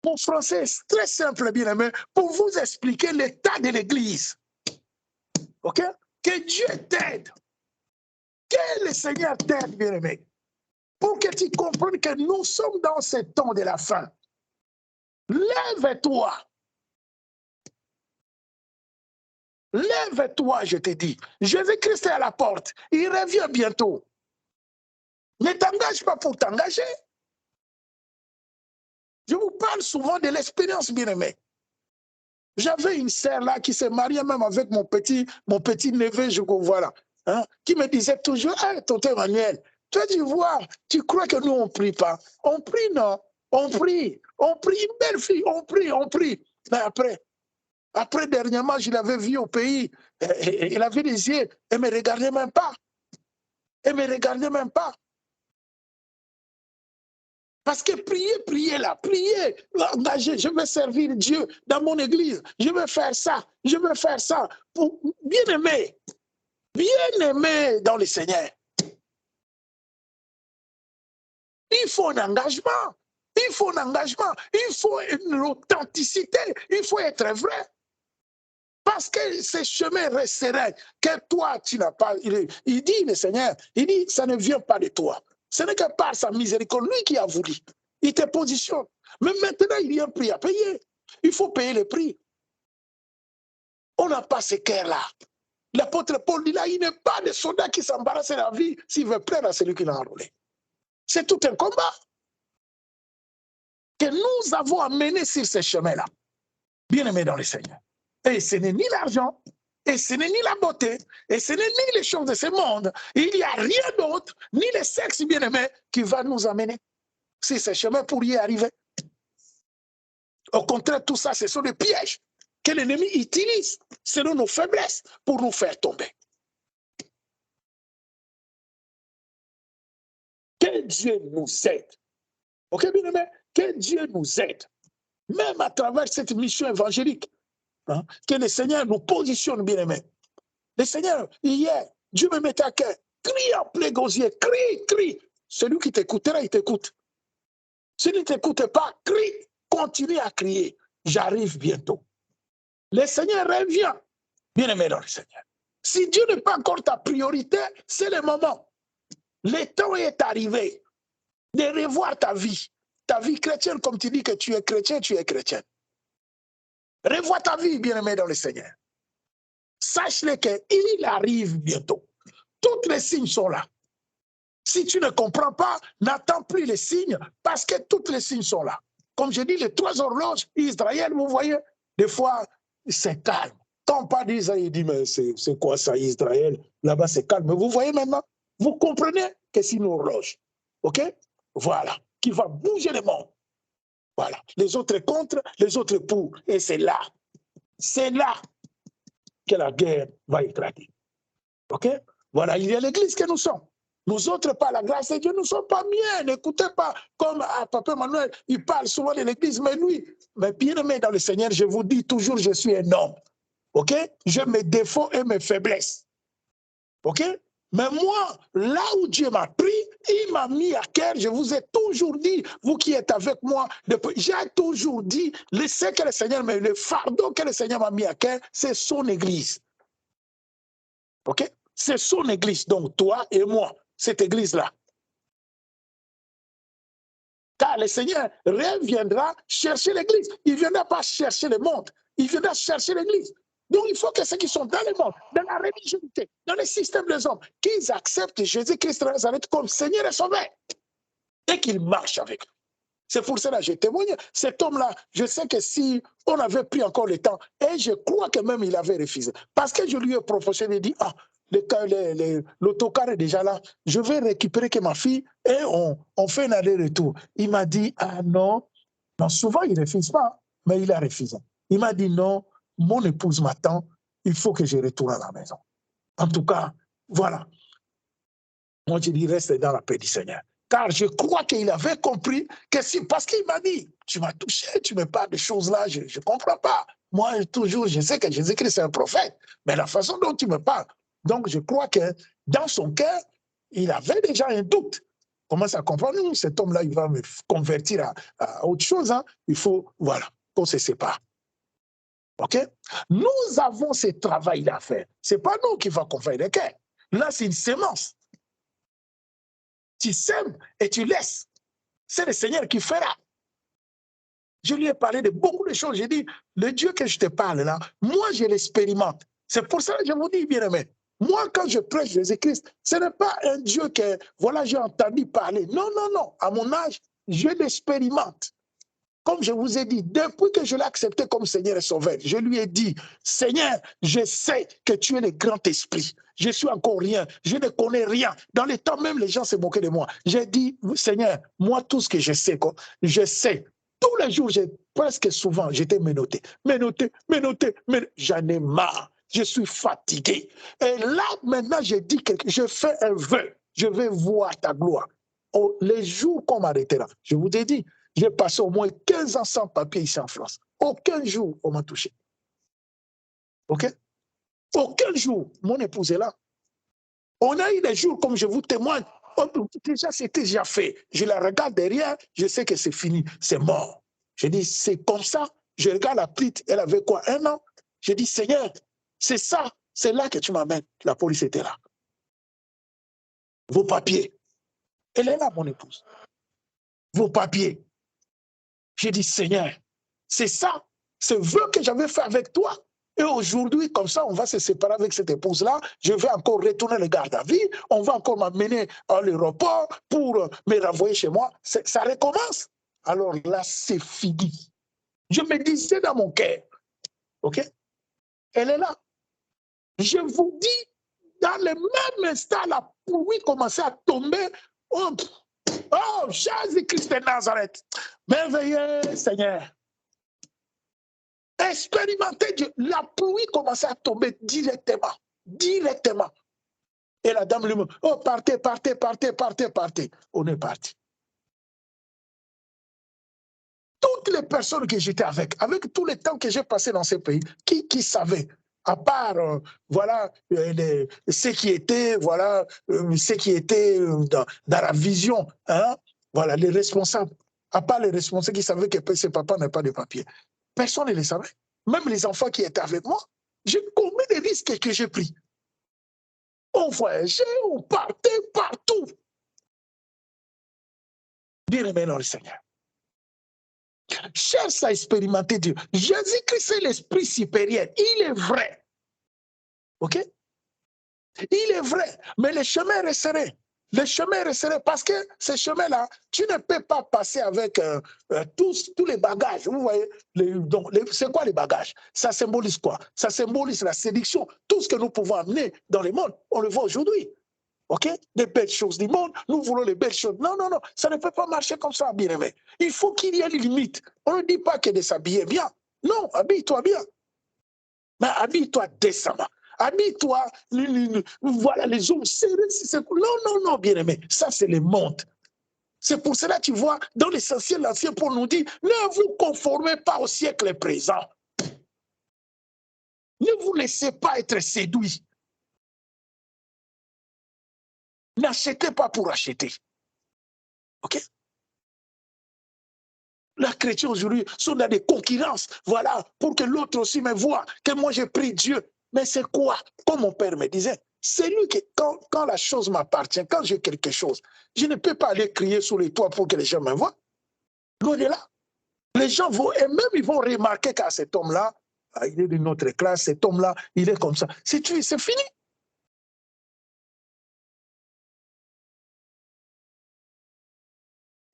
Mon français est très simple, bien aimé, pour vous expliquer l'état de l'Église. OK? Que Dieu t'aide. Que le Seigneur t'aide, bien aimé. Pour que tu comprennes que nous sommes dans ce temps de la fin. Lève-toi. Lève-toi, je te dis. Jésus-Christ est à la porte. Il revient bientôt. Ne t'engage pas pour t'engager. Je vous parle souvent de l'expérience, bien aimé. J'avais une sœur là qui s'est mariée même avec mon petit neveu, je vois là, hein, qui me disait toujours, hey, tonton Emmanuel, toi tu vois, tu crois que nous on prie pas? On prie, non? On prie, une belle fille, on prie. Mais après dernièrement, je l'avais vue au pays, elle avait des yeux, elle ne me regardait même pas. Elle ne me regardait même pas. Parce que prier là, prier, engager, je veux servir Dieu dans mon église, je veux faire ça, pour bien aimer dans le Seigneur. Il faut un engagement, il faut l'authenticité, il faut être vrai. Parce que ce chemin resterait que toi, tu n'as pas. Il dit, le Seigneur, il dit, ça ne vient pas de toi. Ce n'est que par sa miséricorde, lui qui a voulu. Il te positionne. Mais maintenant, il y a un prix à payer. Il faut payer le prix. On n'a pas ce cœur-là. L'apôtre Paul dit là, il n'est pas de soldat qui s'embarrasse de la vie s'il veut plaire à celui qui l'a enrôlé. C'est tout un combat que nous avons à mener sur ce chemin-là. Bien aimé dans le Seigneur. Et ce n'est ni l'argent, et ce n'est ni la beauté, et ce n'est ni les choses de ce monde. Il n'y a rien d'autre, ni le sexe bien-aimé, qui va nous amener sur ce chemin pour y arriver. Au contraire, tout ça, ce sont des pièges que l'ennemi utilise selon nos faiblesses pour nous faire tomber. Que Dieu nous aide. Ok, bien-aimé? Que Dieu nous aide. Même à travers cette mission évangélique. Hein, que le Seigneur nous positionne, bien-aimé. Le Seigneur, hier, Dieu me met à cœur. Crie en plein gosier, crie. Celui qui t'écoutera, il t'écoute. S'il ne t'écoute pas, crie, continue à crier. J'arrive bientôt. Le Seigneur revient. Bien-aimé dans le Seigneur. Si Dieu n'est pas encore ta priorité, c'est le moment. Le temps est arrivé de revoir ta vie. Ta vie chrétienne, comme tu dis que tu es chrétien, tu es chrétienne. Revois ta vie, bien-aimé dans le Seigneur. Sache-le qu'il arrive bientôt. Tous les signes sont là. Si tu ne comprends pas, n'attends plus les signes parce que tous les signes sont là. Comme je dis, les 3 horloges, Israël, vous voyez, des fois, c'est calme. Quand on parle d'Israël, il dit, mais c'est quoi ça, Israël? Là-bas, c'est calme. Mais vous voyez maintenant, vous comprenez que c'est une horloge. OK? Voilà. Qui va bouger le monde. Voilà. Les autres contre, les autres pour. Et c'est là que la guerre va éclater. OK? Voilà, il y a l'église que nous sommes. Nous autres, par la grâce de Dieu, nous ne sommes pas bien. N'écoutez pas comme Papa Emmanuel, il parle souvent de l'église, mais lui, mais bien aimé dans le Seigneur, je vous dis toujours, je suis un homme. OK? J'ai mes défauts et mes faiblesses. OK? Mais moi, là où Dieu m'a pris, il m'a mis à cœur, je vous ai toujours dit, vous qui êtes avec moi, j'ai toujours dit, ce que le Seigneur m'a, le fardeau que le Seigneur m'a mis à cœur, c'est son église. OK? C'est son église, donc toi et moi, cette église-là. Car le Seigneur reviendra chercher l'église. Il ne viendra pas chercher le monde, il viendra chercher l'église. Donc il faut que ceux qui sont dans le monde, dans la religiosité, dans le système des hommes, qu'ils acceptent Jésus-Christ de Nazareth comme Seigneur et Sauveur et qu'ils marchent avec lui. C'est pour cela que je témoigne. Cet homme-là, je sais que si on avait pris encore le temps, et je crois que même il avait refusé. Parce que je lui ai proposé, il dit, ah, l'autocar est déjà là, je vais récupérer que ma fille et on fait un aller-retour. Il m'a dit, ah non, non, souvent il ne refuse pas, mais il a refusé. Il m'a dit, non, mon épouse m'attend, il faut que je retourne à la maison. En tout cas, voilà. Moi, je dis, reste dans la paix du Seigneur. Car je crois qu'il avait compris que si, parce qu'il m'a dit, tu m'as touché, tu me parles de choses là, je ne comprends pas. Moi, toujours, je sais que Jésus-Christ est un prophète, mais la façon dont tu me parles. Donc, je crois que dans son cœur, il avait déjà un doute. Comment ça comprendre? Cet homme-là, il va me convertir à autre chose. Hein. Il faut, voilà, qu'on se sépare. OK? Nous avons ce travail à faire. Ce n'est pas nous qui va convaincre le cœur. Là, c'est une sémence. Tu sèmes et tu laisses. C'est le Seigneur qui fera. Je lui ai parlé de beaucoup de choses. J'ai dit, le Dieu que je te parle là, moi je l'expérimente. C'est pour ça que je vous dis, bien aimé, moi quand je prêche Jésus-Christ, ce n'est pas un Dieu que, voilà, j'ai entendu parler. Non, non, non. À mon âge, je l'expérimente. Comme je vous ai dit, depuis que je l'ai accepté comme Seigneur et Sauveur, je lui ai dit, Seigneur, je sais que tu es le grand esprit. Je suis encore rien, je ne connais rien. Dans les temps même, les gens se moquaient de moi. J'ai dit, Seigneur, moi, tout ce que je sais, tous les jours, presque souvent, j'étais menotté. J'en ai marre. Je suis fatigué. Et là, maintenant, je fais un vœu. Je vais voir ta gloire. Oh, les jours qu'on m'arrêtait là, je vous ai dit, j'ai passé au moins 15 ans sans papier ici en France. Aucun jour, on m'a touché. OK? Aucun jour, mon épouse est là. On a eu des jours, comme je vous témoigne, déjà, c'était déjà fait. Je la regarde derrière, je sais que c'est fini, c'est mort. Je dis, c'est comme ça. Je regarde la petite, elle avait quoi, 1 an? Je dis, Seigneur, c'est ça, c'est là que tu m'amènes. La police était là. Vos papiers. Elle est là, mon épouse. Vos papiers. J'ai dit, Seigneur, c'est ça, ce vœu que j'avais fait avec toi. Et aujourd'hui, comme ça, on va se séparer avec cette épouse-là. Je vais encore retourner le garde à vue. On va encore m'amener à l'aéroport pour me renvoyer chez moi. Ça recommence. Alors là, c'est fini. Je me disais dans mon cœur, OK? Elle est là. Je vous dis, dans le même instant, la pluie commençait à tomber. Oh, Jésus-Christ de Nazareth. Merveilleux Seigneur. Expérimenter Dieu. La pluie commençait à tomber directement. Directement. Et la dame lui-même, oh, partez. On est parti. Toutes les personnes que j'étais avec tout le temps que j'ai passé dans ce pays, qui savaient, à part, voilà, ce qui était, dans la vision, hein, voilà, les responsables, à part les responsables qui savaient que ce papa n'a pas de papier. Personne ne le savait. Même les enfants qui étaient avec moi, j'ai combien de risques que j'ai pris. On voyageait, on partait partout. Bien-aimé dans le Seigneur. Cherche à expérimenter Dieu. Jésus-Christ est l'esprit supérieur. Il est vrai. OK? Il est vrai. Mais le chemin est resserré. Le chemin est resserré parce que ce chemin-là, tu ne peux pas passer avec tous les bagages. Vous voyez, c'est quoi les bagages? Ça symbolise quoi? Ça symbolise la séduction. Tout ce que nous pouvons amener dans le monde, on le voit aujourd'hui. OK? Des belles choses du monde, nous voulons les belles choses. Non, non, non, ça ne peut pas marcher comme ça, bien aimé. Il faut qu'il y ait des limites. On ne dit pas que de s'habiller bien. Non, habille-toi bien. Mais habille-toi décemment. Habille-toi, voilà les hommes serrés. Non, non, non, bien aimé. Ça, c'est le monde. C'est pour cela, tu vois, dans l'essentiel, l'Ancien Paul nous dit, ne vous conformez pas au siècle présent. Ne vous laissez pas être séduits. N'achetez pas pour acheter. OK? Les chrétiens aujourd'hui sont dans des concurrences, voilà, pour que l'autre aussi me voie, que moi j'ai pris Dieu. Mais c'est quoi? Comme mon père me disait, c'est lui qui, quand la chose m'appartient, quand j'ai quelque chose, je ne peux pas aller crier sur les toits pour que les gens me voient. Loin de là. Les gens vont, et même ils vont remarquer qu'à cet homme-là, il est d'une autre classe, cet homme-là, il est comme ça. C'est fini.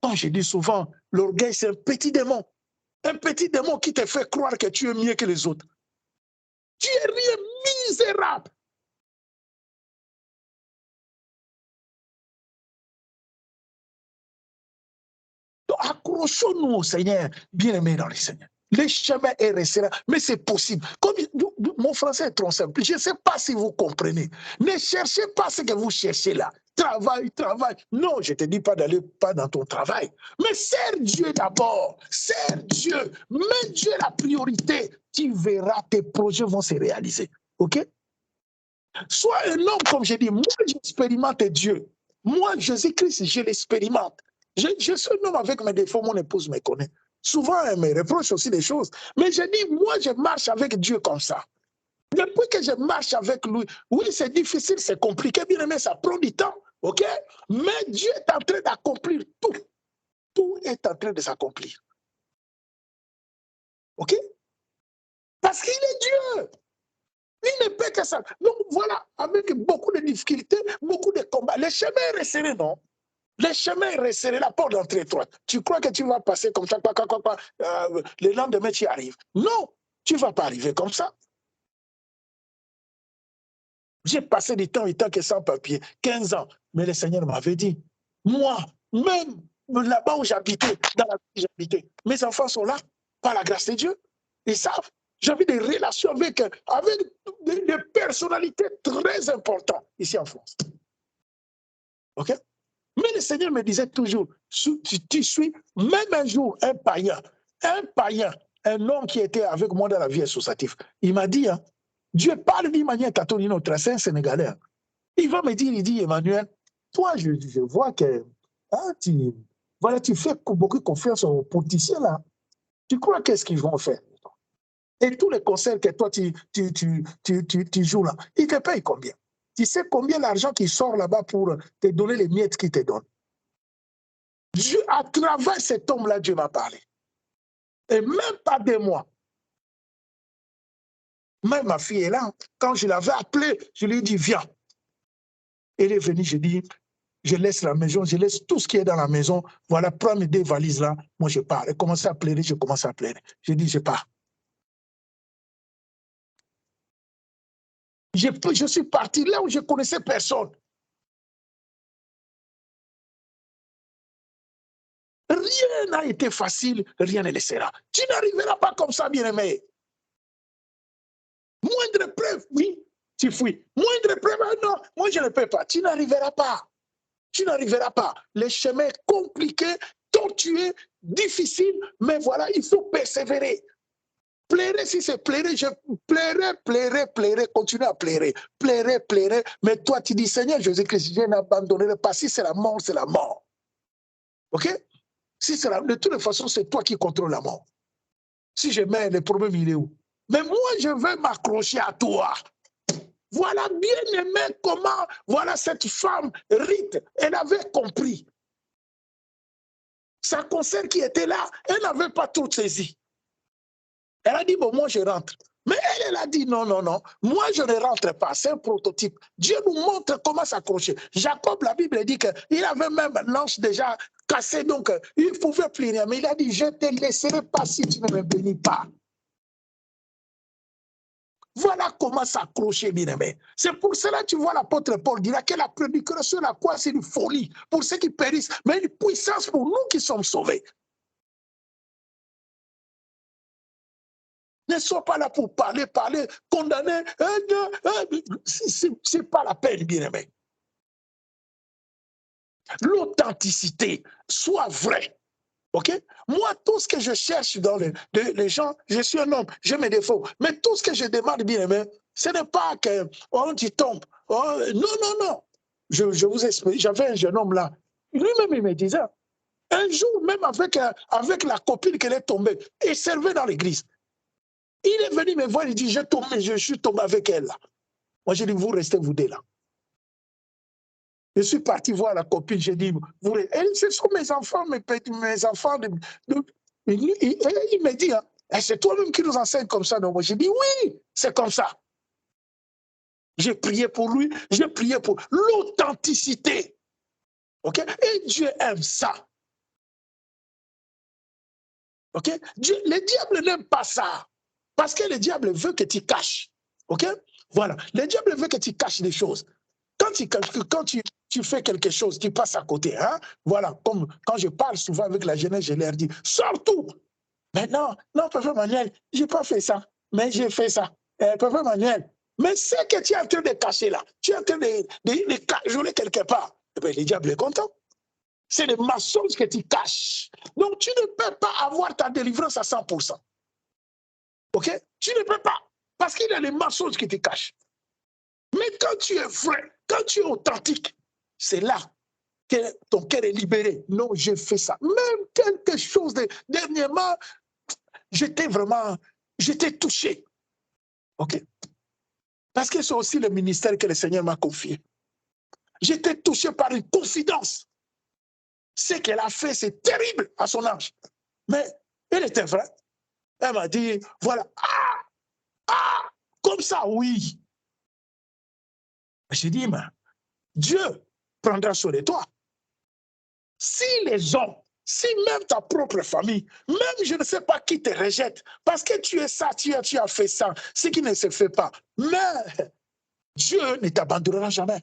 Comme je dis souvent, l'orgueil, c'est un petit démon. Un petit démon qui te fait croire que tu es mieux que les autres. Tu es rien, misérable. Accrochons-nous au Seigneur, bien-aimés dans le Seigneur. Le chemin est resté là, mais c'est possible. Comme, mon français est trop simple. Je ne sais pas si vous comprenez. Ne cherchez pas ce que vous cherchez là. Travail, travail. Non, je ne te dis pas d'aller pas dans ton travail. Mais sers Dieu d'abord. Sers Dieu. Mets Dieu la priorité. Tu verras, tes projets vont se réaliser. OK? Sois un homme, comme je dis. Moi, j'expérimente Dieu. Moi, Jésus-Christ, je l'expérimente. Je suis un homme avec mes défauts, mon épouse me connaît. Souvent, elle me reproche aussi des choses. Mais je dis, moi, je marche avec Dieu comme ça. Depuis que je marche avec lui, oui, c'est difficile, c'est compliqué, bien aimé, ça prend du temps, OK? Mais Dieu est en train d'accomplir tout. Tout est en train de s'accomplir. OK? Parce qu'il est Dieu. Il ne peut que ça. Donc voilà, avec beaucoup de difficultés, beaucoup de combats. Le chemin est resserré, non? Le chemin est resserré, la porte d'entrée étroite. Tu crois que tu vas passer comme ça, le lendemain tu y arrives. Non, tu ne vas pas arriver comme ça. J'ai passé du temps, que sans papier, 15 ans. Mais le Seigneur m'avait dit, moi, même là-bas où j'habitais, dans la ville où j'habitais, mes enfants sont là, par la grâce de Dieu. Ils savent. J'avais des relations avec des personnalités très importantes ici en France. OK? Mais le Seigneur me disait toujours, tu suis même un jour un païen, un homme qui était avec moi dans la vie associative. Il m'a dit, hein, Dieu parle d'une manière catholique, notre saint sénégalais. Il va me dire, il dit, Emmanuel, toi, je vois que hein, tu fais beaucoup confiance aux politiciens là. Tu crois qu'est-ce qu'ils vont faire? Et tous les concerts que toi, tu joues là, ils te payent combien? Tu sais combien l'argent qui sort là-bas pour te donner les miettes qu'ils te donnent? Dieu, à travers cet homme-là, Dieu m'a parlé. Et même pas 2 mois. Même ma fille est là. Quand je l'avais appelée, je lui ai dit, viens. Elle est venue, je dis, je laisse la maison, je laisse tout ce qui est dans la maison. Voilà, prends mes 2 valises là. Moi, je pars. Elle commence à pleurer, je commence à pleurer. Je dis, je pars. Je suis parti là où je ne connaissais personne. Rien n'a été facile, rien ne le sera. Tu n'arriveras pas comme ça, bien-aimé. Moindre preuve, oui, tu fuis. Moindre preuve, non, moi je ne peux pas. Tu n'arriveras pas. Tu n'arriveras pas. Le chemin est compliqué, tortueux, difficile, mais voilà, il faut persévérer. Plairer, si c'est plairer, je plairai, continue à plairer. Plairer, mais toi tu dis, Seigneur Jésus-Christ, je n'abandonnerai pas. Si c'est la mort, c'est la mort. OK? Si c'est de toute façon, c'est toi qui contrôles la mort. Si je mets le problème, il est où? Mais moi, je vais m'accrocher à toi. Voilà bien aimé comment, voilà cette femme, Rite, elle avait compris. Sa concert qui était là, elle n'avait pas tout saisi. Elle a dit, bon, moi je rentre. Mais elle, elle a dit non, non, non. Moi, je ne rentre pas. C'est un prototype. Dieu nous montre comment s'accrocher. Jacob, la Bible dit qu'il avait même l'ange déjà cassé. Donc, il ne pouvait plus rien. Mais il a dit, je ne te laisserai pas si tu ne me bénis pas. Voilà comment s'accrocher, bien aimé. C'est pour cela que tu vois l'apôtre Paul dire que la prédication de la croix, c'est une folie pour ceux qui périssent, mais une puissance pour nous qui sommes sauvés. Ne sois pas là pour parler, condamner. Ce n'est pas la peine, bien aimé. L'authenticité, soit vrai. OK? Moi, tout ce que je cherche dans les gens, je suis un homme, j'ai mes défauts. Mais tout ce que je demande, bien aimé, ce n'est pas que tu tombes. Oh, non, non, non. Je vous explique. J'avais un jeune homme là. Lui-même, il me disait, un jour, même avec la copine qu'elle est tombée, il servait dans l'église. Il est venu me voir, il dit, je suis tombé avec elle là. Moi, j'ai dit, vous restez vous deux là. Je suis parti voir la copine, j'ai dit, ce sont mes enfants, mes enfants. Il me dit, hein, c'est toi-même qui nous enseigne comme ça. Donc, j'ai dit, oui, c'est comme ça. J'ai prié pour lui, j'ai prié pour l'authenticité. OK? Et Dieu aime ça. OK? Le diable n'aime pas ça. Parce que le diable veut que tu caches. OK? Voilà. Le diable veut que tu caches les choses. Quand tu fais quelque chose, tu passes à côté. Hein? Voilà, comme quand je parle souvent avec la jeunesse, je leur dis, sors tout. Mais non, Papa Manuel, je n'ai pas fait ça, mais j'ai fait ça. Papa Manuel, mais ce que tu es en train de cacher là, tu es en train de cajoler quelque part. Eh bien, le diable est content. C'est le mensonge que tu caches. Donc, tu ne peux pas avoir ta délivrance à 100%. OK? Tu ne peux pas. Parce qu'il y a les mensonges qui te cachent. Mais quand tu es vrai, quand tu es authentique, c'est là que ton cœur est libéré. Non, j'ai fait ça. Même quelque chose de dernièrement, j'étais touché. OK? Parce que c'est aussi le ministère que le Seigneur m'a confié. J'étais touché par une confidence. Ce qu'elle a fait, c'est terrible à son âge. Mais elle était vraie. Elle m'a dit, voilà, comme ça, oui. J'ai dit, mais Dieu prendra soin de toi. Si les hommes, si même ta propre famille, même je ne sais pas qui te rejette, parce que tu es ça, tu as fait ça, ce qui ne se fait pas, mais Dieu ne t'abandonnera jamais.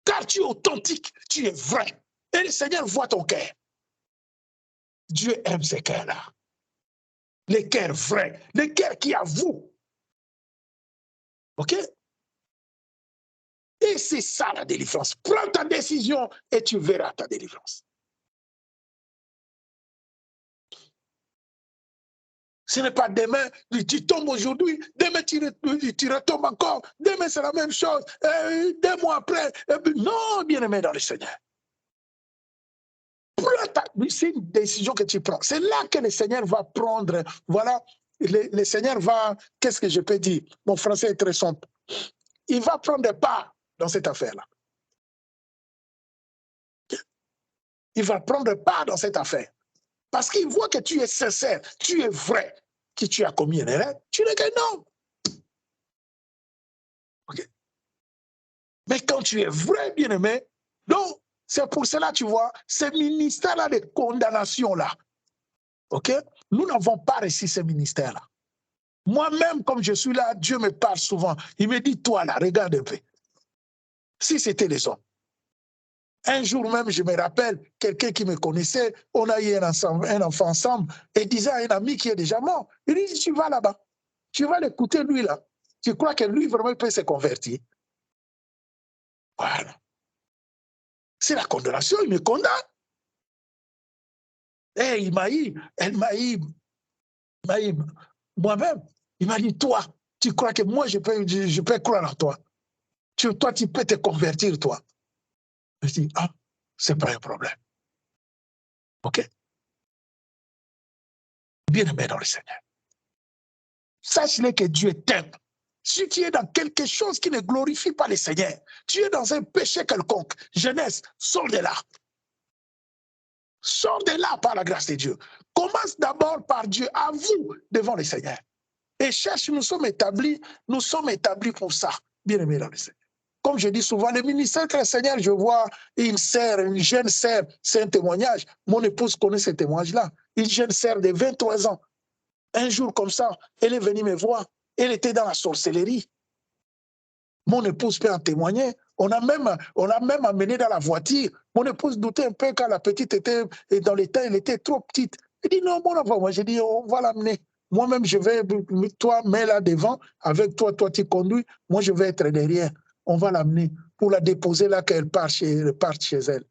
Car tu es authentique, tu es vrai. Et le Seigneur voit ton cœur. Dieu aime ces cœurs-là. Les cœurs vrais, les cœurs qui avouent. OK? Et c'est ça la délivrance. Prends ta décision et tu verras ta délivrance. Ce n'est pas demain, tu tombes aujourd'hui, demain tu retombes encore, demain c'est la même chose, 2 mois après. Non, bien-aimé dans le Seigneur. C'est une décision que tu prends. C'est là que le Seigneur va prendre, voilà, le Seigneur va, qu'est-ce que je peux dire? Mon français est très simple. Il va prendre part dans cette affaire-là. Il va prendre part dans cette affaire. Parce qu'il voit que tu es sincère, tu es vrai, que tu as commis une erreur, tu n'es qu'un homme. Okay. Mais quand tu es vrai, bien-aimé, donc c'est pour cela, tu vois, ce ministère-là de condamnation-là, ok, nous n'avons pas reçu ce ministère-là. Moi-même, comme je suis là, Dieu me parle souvent. Il me dit, toi là, regarde un peu. Si c'était les hommes. Un jour même, je me rappelle, quelqu'un qui me connaissait, on a eu un enfant ensemble, et disait à un ami qui est déjà mort, il dit, tu vas là-bas, tu vas l'écouter lui là. Tu crois que lui vraiment peut se convertir? Voilà. C'est la condamnation, il me condamne. Et il m'a eu, moi-même, il m'a dit, toi, tu crois que moi, je peux croire en toi. Toi, tu peux te convertir, toi. Je dis, ah, c'est pas un problème. OK? Bien-aimé dans le Seigneur. Sache-le que Dieu t'aime. Si tu es dans quelque chose qui ne glorifie pas le Seigneur, tu es dans un péché quelconque, jeunesse, sors de là. Sors de là par la grâce de Dieu. Commence d'abord par Dieu, avoue devant le Seigneur. Et cherche, nous sommes établis pour ça, bien aimé dans le Seigneur. Comme je dis souvent, le ministère que le Seigneur, je vois une sœur, une jeune sœur, c'est un témoignage. Mon épouse connaît ce témoignage-là. Une jeune sœur de 23 ans. Un jour comme ça, elle est venue me voir. Elle était dans la sorcellerie. Mon épouse peut en témoigner. On a même amené dans la voiture. Mon épouse doutait un peu quand la petite était dans les temps, elle était trop petite. Elle dit non, mon enfant, moi j'ai dit on va l'amener. Moi-même, je vais, toi, mets là devant, avec toi tu conduis, moi je vais être derrière. On va l'amener pour la déposer là qu'elle parte chez elle.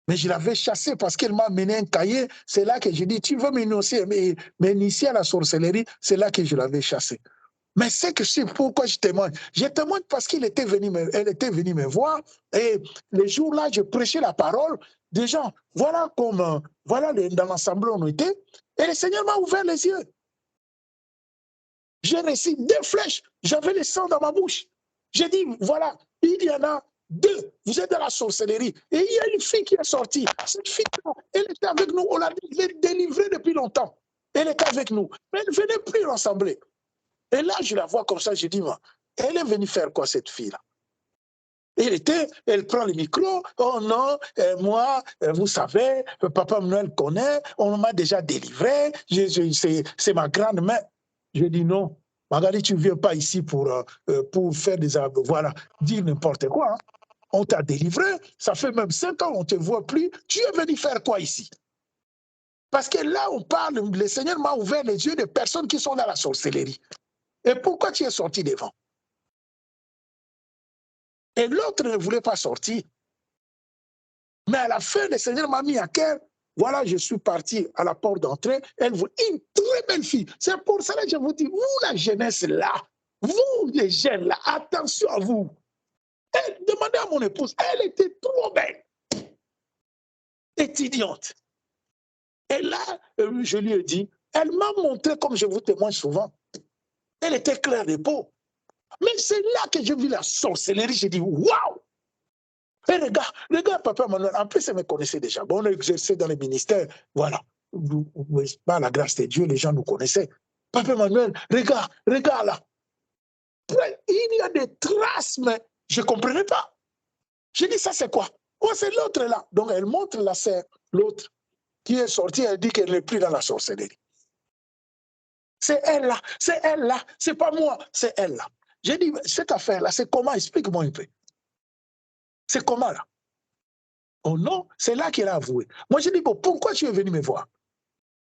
Mais je l'avais chassée parce qu'elle m'a amené un cahier. C'est là que j'ai dit, tu veux m'initier à la sorcellerie? C'est là que je l'avais chassée. Mais c'est que c'est pourquoi je témoigne. Je témoigne parce qu'elle était venue me voir et les jours-là, je prêchais la parole des gens. Voilà comme, voilà dans l'assemblée on était. Et le Seigneur m'a ouvert les yeux. J'ai reçu 2 flèches. J'avais le sang dans ma bouche. J'ai dit, voilà, il y en a 2. Vous êtes dans la sorcellerie. Et il y a une fille qui est sortie. Cette fille-là, elle était avec nous. On l'a délivrée depuis longtemps. Elle était avec nous. Mais elle ne venait plus rassembler. Et là, je la vois comme ça, je dis, elle est venue faire quoi, cette fille-là? Elle prend le micro, oh non, moi, vous savez, Papa Manuel connaît, on m'a déjà délivré, c'est ma grande-mère. Je dis non, Magali, tu ne viens pas ici pour faire des voilà, dire n'importe quoi. Hein. On t'a délivré, ça fait même 5 ans, on ne te voit plus, tu es venu faire quoi ici? Parce que là, on parle, le Seigneur m'a ouvert les yeux des personnes qui sont dans la sorcellerie. Et pourquoi tu es sorti devant? Et l'autre ne voulait pas sortir. Mais à la fin, le Seigneur m'a mis à cœur. Voilà, je suis parti à la porte d'entrée. Elle voulait une très belle fille. C'est pour ça que je vous dis, vous, la jeunesse là, vous, les jeunes là, attention à vous. Elle demandait à mon épouse, elle était trop belle. Étudiante. Et là, je lui ai dit, elle m'a montré, comme je vous témoigne souvent, elle était claire de peau. Mais c'est là que j'ai vu la sorcellerie. J'ai dit, waouh! Et regarde, Papa Manuel, en plus, elle me connaissait déjà. Bon, on exerçait dans le ministère, voilà. Par la grâce de Dieu, les gens nous connaissaient. Papa Manuel, regarde là. Il y a des traces, mais je ne comprenais pas. J'ai dit, ça c'est quoi? Oh, c'est l'autre là. Donc, elle montre la sœur, l'autre, qui est sortie, elle dit qu'elle n'est plus dans la sorcellerie. C'est elle là, c'est pas moi, c'est elle là. J'ai dit, cette affaire-là, c'est comment? Explique-moi un peu. C'est comment là? Oh non, c'est là qu'elle a avoué. Moi, je dis, bon, pourquoi tu es venu me voir?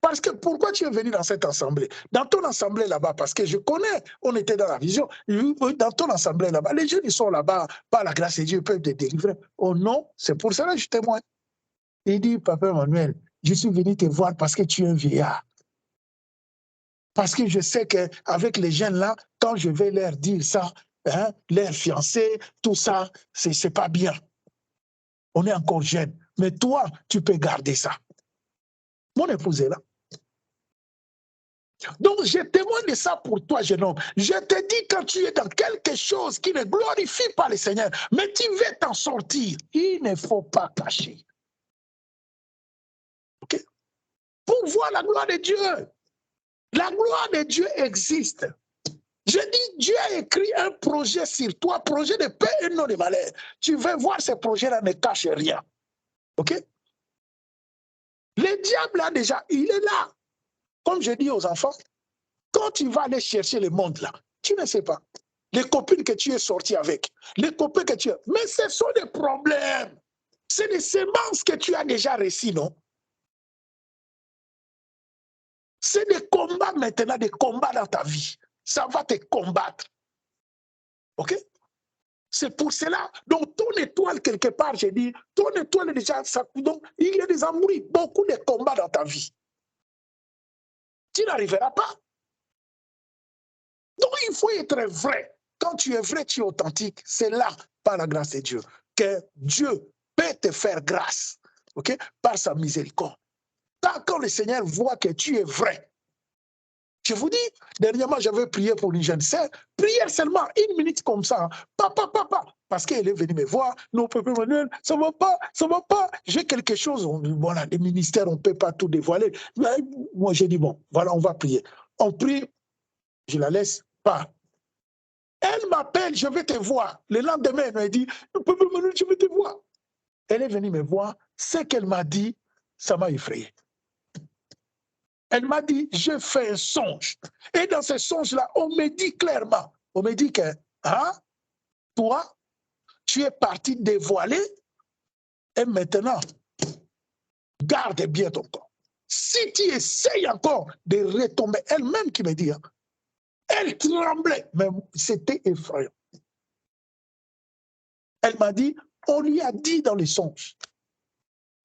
Parce que pourquoi tu es venu dans cette assemblée? Dans ton assemblée là-bas, parce que je connais, on était dans la vision, dans ton assemblée là-bas, les jeunes, ils sont là-bas, par la grâce de Dieu, ils peuvent te délivrer. Oh non, c'est pour cela que je témoigne. Il dit, Papa Emmanuel, je suis venu te voir parce que tu es un vieillard. Parce que je sais qu'avec les jeunes là, quand je vais leur dire ça, hein, leur fiancé, tout ça, c'est pas bien. On est encore jeunes. Mais toi, tu peux garder ça. Mon épouse est là. Donc, je témoigne de ça pour toi, jeune homme. Je te dis, quand tu es dans quelque chose qui ne glorifie pas le Seigneur, mais tu veux t'en sortir, il ne faut pas cacher. Okay? Pour voir la gloire de Dieu. La gloire de Dieu existe. Je dis, Dieu a écrit un projet sur toi, projet de paix et non de malheur. Tu veux voir ce projet-là, ne cache rien. OK? Le diable, là, déjà, il est là. Comme je dis aux enfants, quand tu vas aller chercher le monde, là, tu ne sais pas. Les copines que tu es sorti avec, les copains que tu as. Mais ce sont des problèmes. C'est des semences que tu as déjà reçues, non? C'est des combats maintenant, des combats dans ta vie. Ça va te combattre. OK? C'est pour cela. Donc, ton étoile, quelque part, j'ai dit, ton étoile est déjà. Donc, il y a des embrouilles, beaucoup de combats dans ta vie. Tu n'arriveras pas. Donc, il faut être vrai. Quand tu es vrai, tu es authentique. C'est là, par la grâce de Dieu, que Dieu peut te faire grâce, okay, par sa miséricorde. Quand le Seigneur voit que tu es vrai, je vous dis, dernièrement, j'avais prié pour une jeune sœur, prière seulement, 1 minute comme ça, hein. Papa, parce qu'elle est venue me voir, non, Papa Emmanuel, ça va pas, j'ai quelque chose, voilà, les ministères, on ne peut pas tout dévoiler. Mais moi, j'ai dit, bon, voilà, on va prier. On prie, Je la laisse pas. Elle m'appelle, je vais te voir. Le lendemain, elle m'a dit, je vais te voir. Elle est venue me voir. Ce qu'elle m'a dit, ça m'a effrayé. Elle m'a dit, je fais un songe. Et dans ce songe-là, on me dit clairement, on me dit que, hein, toi, tu es parti dévoiler et maintenant, garde bien ton corps. Si tu essayes encore de retomber, elle-même qui me dit, hein, elle tremblait, mais c'était effrayant. Elle m'a dit, on lui a dit dans les songes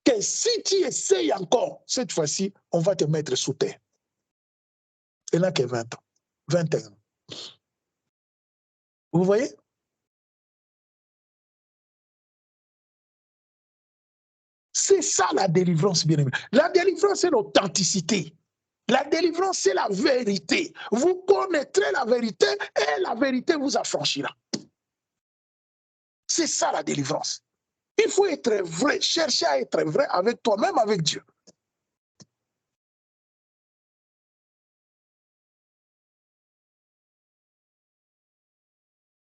que si tu essayes encore, cette fois-ci, on va te mettre sous terre. Elle n'a que 20 ans, 21 ans. Vous voyez? C'est ça la délivrance, bien aimé. La délivrance, c'est l'authenticité. La délivrance, c'est la vérité. Vous connaîtrez la vérité et la vérité vous affranchira. C'est ça la délivrance. Il faut être vrai, chercher à être vrai avec toi-même, avec Dieu.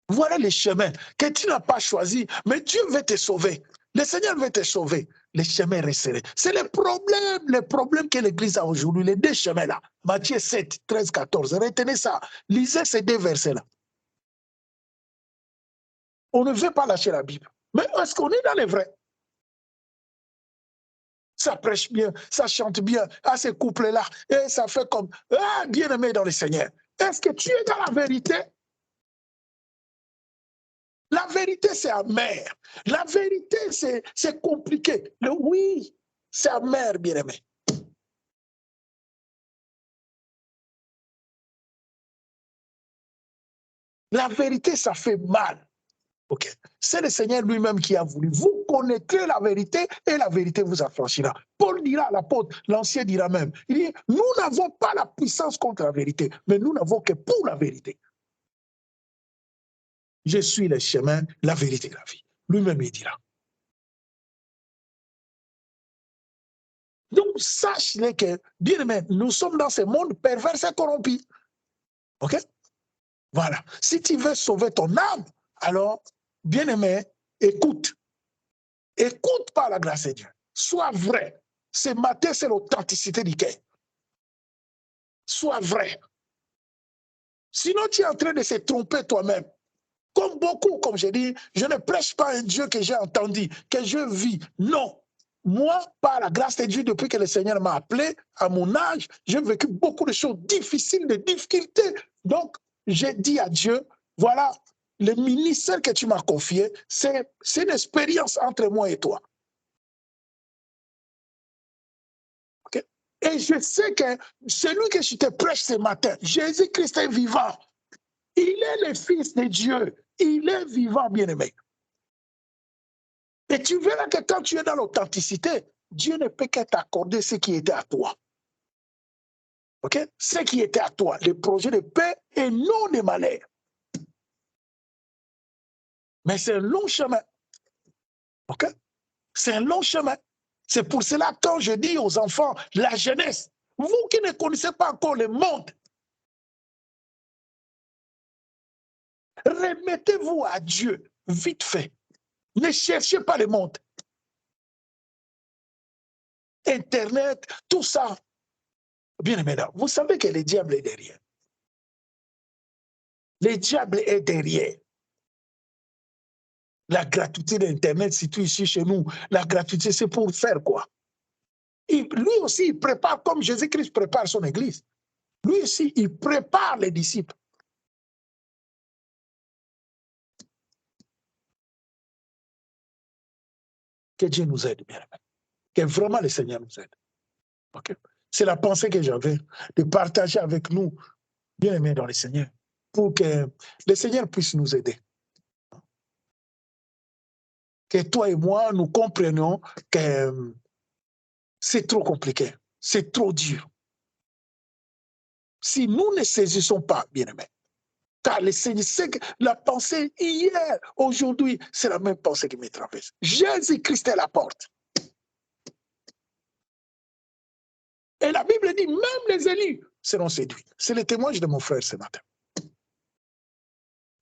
Voilà les chemins que tu n'as pas choisis, mais Dieu veut te sauver. Le Seigneur veut te sauver. Les chemins resserrés. C'est le problème que l'Église a aujourd'hui, les deux chemins-là. Matthieu 7, 13, 14. Retenez ça. Lisez ces deux versets-là. On ne veut pas lâcher la Bible. Mais est-ce qu'on est dans les vrais? Ça prêche bien, ça chante bien, à ces couples-là, et ça fait comme, ah, bien-aimé dans le Seigneur. Est-ce que tu es dans la vérité? La vérité, c'est amer. La vérité, c'est compliqué. Le oui, c'est amer, bien-aimé. La vérité, ça fait mal. Okay. C'est le Seigneur lui-même qui a voulu. Vous connaîtrez la vérité et la vérité vous affranchira. Paul dira à l'apôtre, l'ancien dira même, il dit, nous n'avons pas la puissance contre la vérité, mais nous n'avons que pour la vérité. Je suis le chemin, la vérité et la vie. Lui-même, il dira. Donc, sache-le que, bien aimé, nous sommes dans ce monde pervers et corrompu. OK? Voilà. Si tu veux sauver ton âme, alors, bien aimé, écoute. Écoute par la grâce de Dieu. Sois vrai. Ce matin, c'est l'authenticité du cœur. Sois vrai. Sinon, tu es en train de se tromper toi-même. Comme beaucoup, comme je dis, je ne prêche pas un Dieu que j'ai entendu, que je vis. Non. Moi, par la grâce de Dieu, depuis que le Seigneur m'a appelé, à mon âge, j'ai vécu beaucoup de choses difficiles, de difficultés. Donc, j'ai dit à Dieu, voilà, le ministère que tu m'as confié, c'est une expérience entre moi et toi. Okay? Et je sais que celui que je te prêche ce matin, Jésus-Christ est vivant. Il est le Fils de Dieu. Il est vivant, bien-aimé. Et tu verras que quand tu es dans l'authenticité, Dieu ne peut que t'accorder ce qui était à toi. OK? Ce qui était à toi, le projet de paix et non de malheur. Mais c'est un long chemin. OK? C'est un long chemin. C'est pour cela que quand je dis aux enfants, la jeunesse, vous qui ne connaissez pas encore le monde, remettez-vous à Dieu vite fait. Ne cherchez pas le monde. Internet, tout ça. Bien aimé, vous savez que le diable est derrière. Le diable est derrière. La gratuité d'Internet, surtout ici chez nous, la gratuité, c'est pour faire quoi? Lui aussi, il prépare comme Jésus-Christ prépare son Église. Lui aussi, il prépare les disciples. Que Dieu nous aide, bien aimé. Que vraiment le Seigneur nous aide. Okay? C'est la pensée que j'avais de partager avec nous, bien aimés dans le Seigneur, pour que le Seigneur puisse nous aider. Que toi et moi, nous comprenions que c'est trop compliqué, c'est trop dur. Si nous ne saisissons pas, bien-aimés, car le Seigneur sait que la pensée hier, aujourd'hui, c'est la même pensée qui me traverse. Jésus-Christ est la porte. Et la Bible dit, même les élus seront séduits. C'est le témoignage de mon frère ce matin.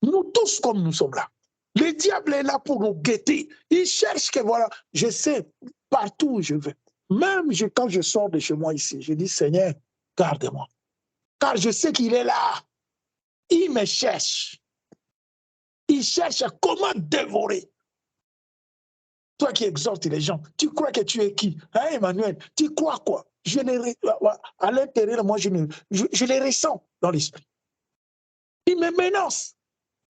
Nous tous comme nous sommes là. Le diable est là pour nous guetter. Il cherche que voilà, je sais, partout où je vais. Même quand je sors de chez moi ici, je dis, Seigneur, garde-moi. Car je sais qu'il est là. Il me cherche. Il cherche à comment dévorer. Toi qui exhortes les gens, tu crois que tu es qui? Hein, Emmanuel, tu crois quoi? À l'intérieur, moi, je les ressens dans l'esprit. Il me menace.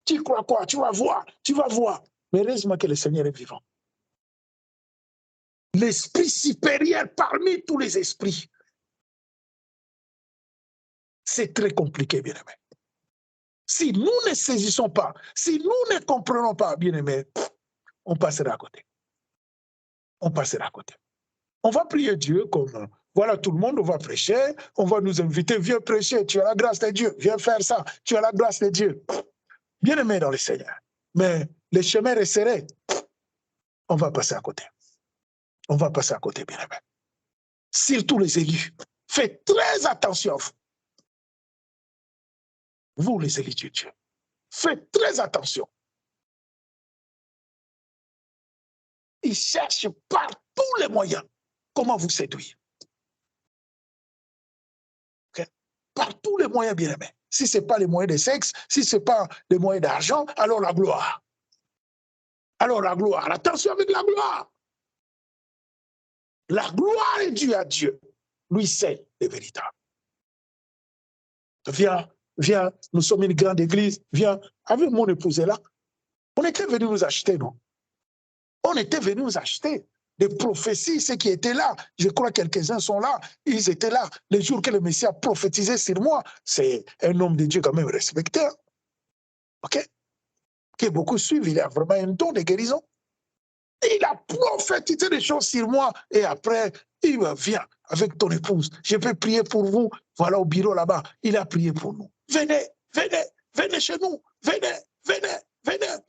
Tu crois quoi? Tu vas voir, tu vas voir. Mais heureusement que le Seigneur est vivant. L'esprit supérieur parmi tous les esprits. C'est très compliqué, bien-aimé. Si nous ne saisissons pas, si nous ne comprenons pas, bien-aimé, on passera à côté. On passera à côté. On va prier Dieu comme, voilà, tout le monde, on va prêcher, on va nous inviter, viens prêcher, tu as la grâce de Dieu, viens faire ça, tu as la grâce de Dieu. Bien-aimé dans le Seigneur. Mais le chemin est serré. On va passer à côté. On va passer à côté, bien-aimé. Surtout les élus. Faites très attention à vous. Vous, les élus de Dieu. Faites très attention. Ils cherchent par tous les moyens comment vous séduire. Okay? Par tous les moyens, bien-aimés. Si ce n'est pas les moyens de sexe, si ce n'est pas les moyens d'argent, alors la gloire. Alors la gloire. Attention avec la gloire. La gloire est due à Dieu. Lui seul est véritable. Viens, viens, nous sommes une grande église. Viens, avec mon épouse là. On était venus nous acheter, non? On était venus nous acheter. Des prophéties, ceux qui étaient là, je crois que quelques-uns sont là, ils étaient là. Les jours que le Messie a prophétisé sur moi, c'est un homme de Dieu quand même respecté. OK? Que beaucoup suivent, il a vraiment un don de guérison. Il a prophétisé des choses sur moi et après, il vient avec ton épouse. Je peux prier pour vous. Voilà au bureau là-bas. Il a prié pour nous. Venez, venez, venez chez nous. Venez, venez, venez.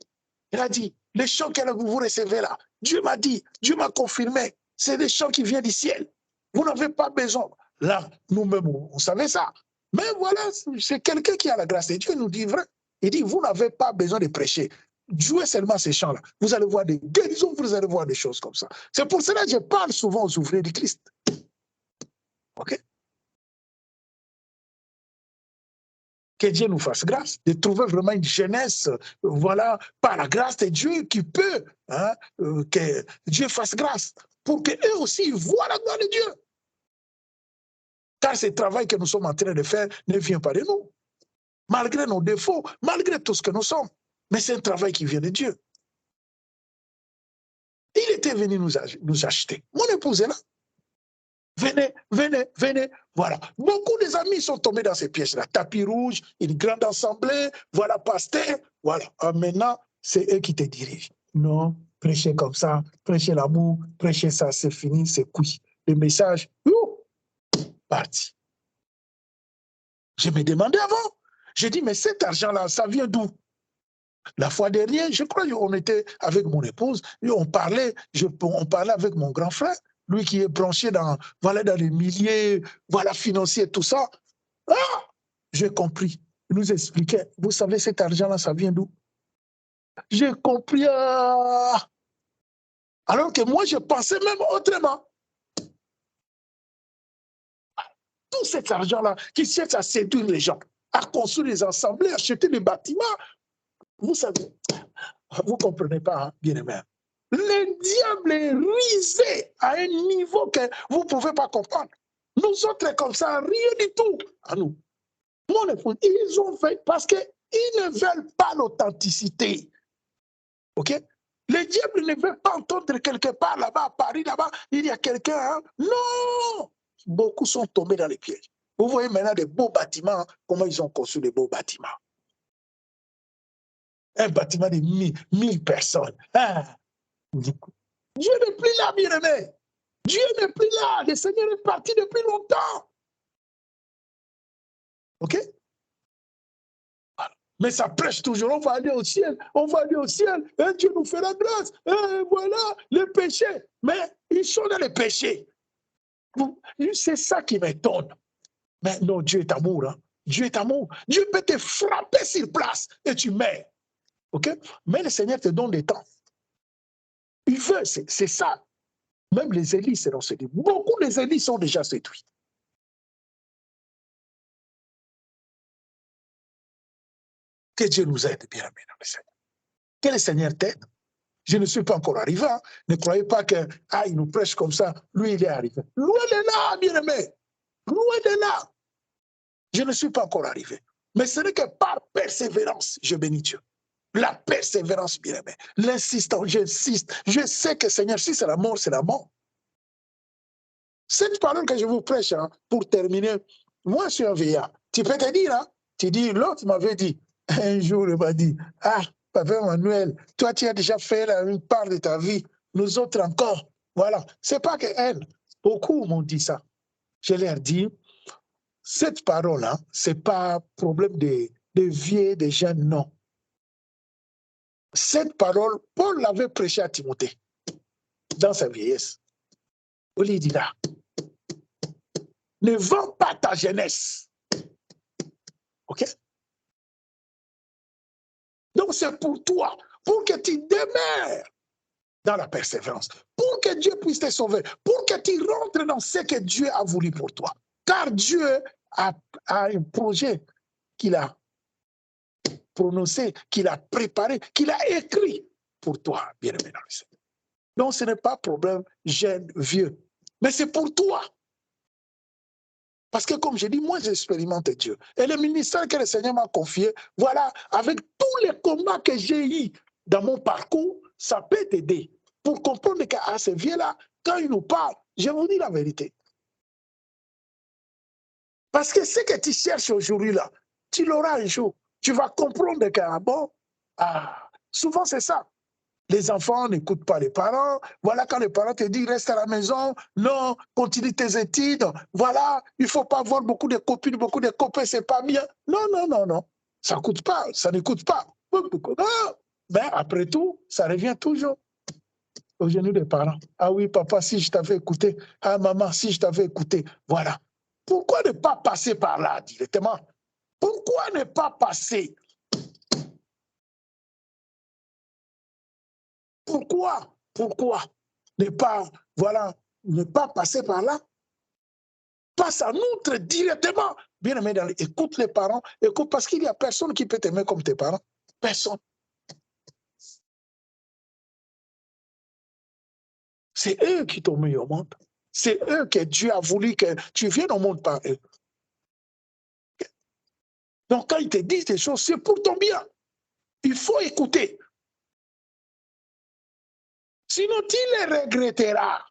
Il a dit, les chants que vous recevez là, Dieu m'a dit, Dieu m'a confirmé, c'est des chants qui viennent du ciel. Vous n'avez pas besoin. Là, nous-mêmes, on savait ça. Mais voilà, c'est quelqu'un qui a la grâce de Dieu, nous dit vrai. Il dit, vous n'avez pas besoin de prêcher. Jouez seulement ces chants-là. Vous allez voir des guérisons, vous allez voir des choses comme ça. C'est pour cela que je parle souvent aux ouvriers du Christ. OK? Que Dieu nous fasse grâce, de trouver vraiment une jeunesse, voilà, par la grâce de Dieu qui peut, hein, que Dieu fasse grâce, pour qu'eux aussi voient la gloire de Dieu. Car ce travail que nous sommes en train de faire ne vient pas de nous. Malgré nos défauts, malgré tout ce que nous sommes. Mais c'est un travail qui vient de Dieu. Il était venu nous acheter. Mon épouse est là. Venez, venez, venez. Voilà. Beaucoup des amis sont tombés dans ces pièges-là. Tapis rouge, une grande assemblée, voilà, pasteur. Voilà. Maintenant, c'est eux qui te dirigent. Non, prêchez comme ça, prêchez l'amour, prêchez ça, c'est fini, c'est cuit. Le message, parti. Je me demandais avant. J'ai dit, mais cet argent-là, ça vient d'où? La fois dernière, je crois qu'on était avec mon épouse, et on parlait avec mon grand frère, lui qui est branché dans les milliers, voilà, financiers, tout ça. Ah, j'ai compris. Il nous expliquait, vous savez, cet argent-là, ça vient d'où? J'ai compris. Alors que moi, je pensais même autrement. Tout cet argent-là qui cherche à séduire les gens, à construire des assemblées, à acheter des bâtiments, vous savez, vous ne comprenez pas, hein, bien-aimé. Le diable est risé à un niveau que vous ne pouvez pas comprendre. Nous autres, comme ça, rien du tout à nous. Mon épouse, ils ont fait parce qu'ils ne veulent pas l'authenticité. OK? Le diable ne veut pas entendre quelque part là-bas, à Paris, là-bas, il y a quelqu'un. Hein? Non! Beaucoup sont tombés dans les pièges. Vous voyez maintenant des beaux bâtiments, comment ils ont construit des beaux bâtiments. Un bâtiment de 1000 personnes. Ah. Dieu n'est plus là, bien-aimé. Dieu n'est plus là. Le Seigneur est parti depuis longtemps. OK? Mais ça prêche toujours. On va aller au ciel. On va aller au ciel. Et Dieu nous fait la grâce. Et voilà, le péché. Mais ils sont dans le péché. C'est ça qui m'étonne. Mais non, Dieu est amour. Hein. Dieu est amour. Dieu peut te frapper sur place et tu meurs. OK? Mais le Seigneur te donne des temps. Il veut, c'est ça. Même les élis seront séduits. Beaucoup des élis sont déjà séduits. Que Dieu nous aide, bien aimé dans le Seigneur. Que le Seigneur t'aide. Je ne suis pas encore arrivé. Hein. Ne croyez pas que il nous prêche comme ça. Lui, il est arrivé. Loin de là, bien aimé. Loin de là. Je ne suis pas encore arrivé. Mais ce n'est que par persévérance, je bénis Dieu. La persévérance, bien aimé. L'insistance, j'insiste. Je sais que Seigneur, si c'est la mort, c'est la mort. Cette parole que je vous prêche, hein, pour terminer, moi, je suis un vieillard. Tu peux te dire, hein, tu dis, l'autre m'avait dit, un jour, il m'a dit, Papa Emmanuel, toi, tu as déjà fait une part de ta vie, nous autres encore. Voilà. C'est pas que elle. Beaucoup m'ont dit ça. Je leur dis, cette parole-là, ce n'est pas problème de vieux, de jeunes, non. Cette parole, Paul l'avait prêchée à Timothée, dans sa vieillesse. Il lui dit là, ne vends pas ta jeunesse. OK? Donc c'est pour toi, pour que tu demeures dans la persévérance, pour que Dieu puisse te sauver, pour que tu rentres dans ce que Dieu a voulu pour toi. Car Dieu a un projet qu'il a prononcé, qu'il a préparé, qu'il a écrit pour toi, bien-aimé dans le Seigneur. Donc ce n'est pas problème jeune, vieux, mais c'est pour toi. Parce que comme je dis, moi j'expérimente Dieu. Et le ministère que le Seigneur m'a confié, voilà, avec tous les combats que j'ai eus dans mon parcours, ça peut t'aider pour comprendre qu'à ce vieux-là, quand il nous parle, je vous dis la vérité. Parce que ce que tu cherches aujourd'hui là, tu l'auras un jour. Tu vas comprendre que, souvent c'est ça. Les enfants n'écoutent pas les parents. Voilà, quand les parents te disent reste à la maison, non, continue tes études. Voilà, il ne faut pas avoir beaucoup de copines, beaucoup de copains, c'est pas bien. Non, non, non, non. Ça coûte pas, ça ne coûte pas. Mais après tout, ça revient toujours aux genoux des parents. Ah oui, papa, si je t'avais écouté. Ah, maman, si je t'avais écouté. Voilà. Pourquoi ne pas passer par là directement? Pourquoi ne pas passer? Pourquoi ne pas, voilà, ne pas passer par là? Passe à nous directement. Bien aimé, écoute les parents, écoute, parce qu'il n'y a personne qui peut t'aimer comme tes parents. Personne. C'est eux qui t'ont mis au monde. C'est eux que Dieu a voulu que tu viennes au monde par eux. Donc quand ils te disent des choses, c'est pour ton bien. Il faut écouter. Sinon, tu les regretteras.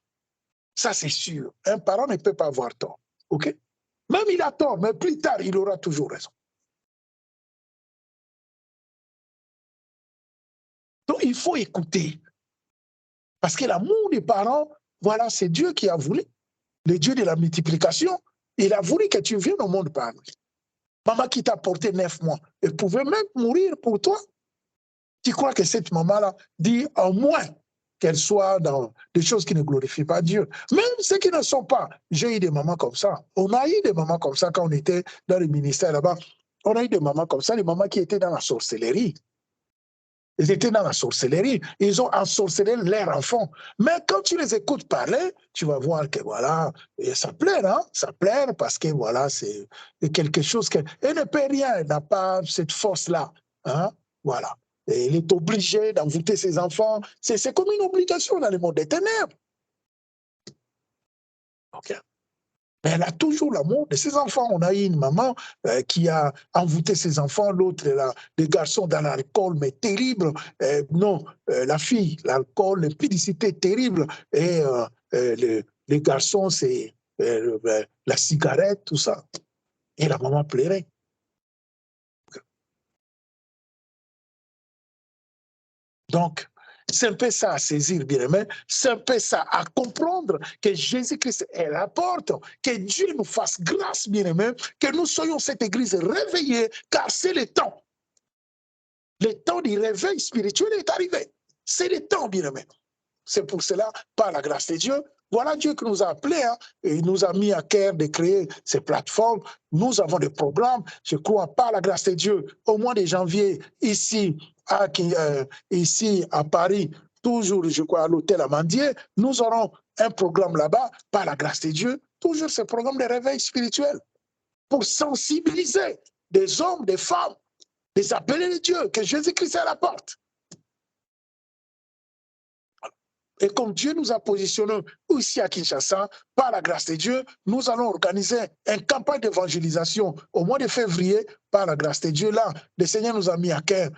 Ça, c'est sûr. Un parent ne peut pas avoir tort. OK? Même il a tort, mais plus tard, il aura toujours raison. Donc, il faut écouter. Parce que l'amour des parents, voilà, c'est Dieu qui a voulu. Le Dieu de la multiplication, il a voulu que tu viennes au monde par lui. Maman qui t'a porté 9 mois, elle pouvait même mourir pour toi. Tu crois que cette maman-là dit au moins qu'elle soit dans des choses qui ne glorifient pas Dieu. Même ceux qui ne sont pas. J'ai eu des mamans comme ça. On a eu des mamans comme ça quand on était dans le ministère là-bas. On a eu des mamans comme ça, des mamans qui étaient dans la sorcellerie. Ils étaient dans la sorcellerie. Ils ont ensorcelé leurs enfants. Mais quand tu les écoutes parler, tu vas voir que voilà, et ça plaire, hein? Ça plaire parce que voilà, c'est quelque chose qu'elle ne peut rien, elle n'a pas cette force-là. Hein? Voilà. Et elle est obligée d'envoûter ses enfants. C'est comme une obligation dans le monde des ténèbres. Okay. Mais elle a toujours l'amour de ses enfants. On a eu une maman qui a envoûté ses enfants, l'autre, les garçons dans l'alcool, mais terrible. Non, la fille, l'alcool, l'impudicité terrible. Et les garçons, c'est la cigarette, tout ça. Et la maman pleurait. Donc, c'est un peu ça à saisir, bien aimé. C'est un peu ça à comprendre que Jésus-Christ est la porte, que Dieu nous fasse grâce, bien aimé, que nous soyons cette église réveillée, car c'est le temps. Le temps du réveil spirituel est arrivé. C'est le temps, bien aimé. C'est pour cela, par la grâce de Dieu, Voilà Dieu qui nous a appelés, hein, et il nous a mis à cœur de créer ces plateformes. Nous avons des programmes, je crois, par la grâce de Dieu, au mois de janvier, ici à Paris, toujours, je crois, à l'hôtel Amandier, nous aurons un programme là-bas, par la grâce de Dieu, toujours ce programme de réveil spirituel, pour sensibiliser des hommes, des femmes, des appelés de Dieu, que Jésus-Christ est à la porte. Et comme Dieu nous a positionnés aussi à Kinshasa, par la grâce de Dieu, nous allons organiser une campagne d'évangélisation au mois de février, par la grâce de Dieu. Là, le Seigneur nous a mis à cœur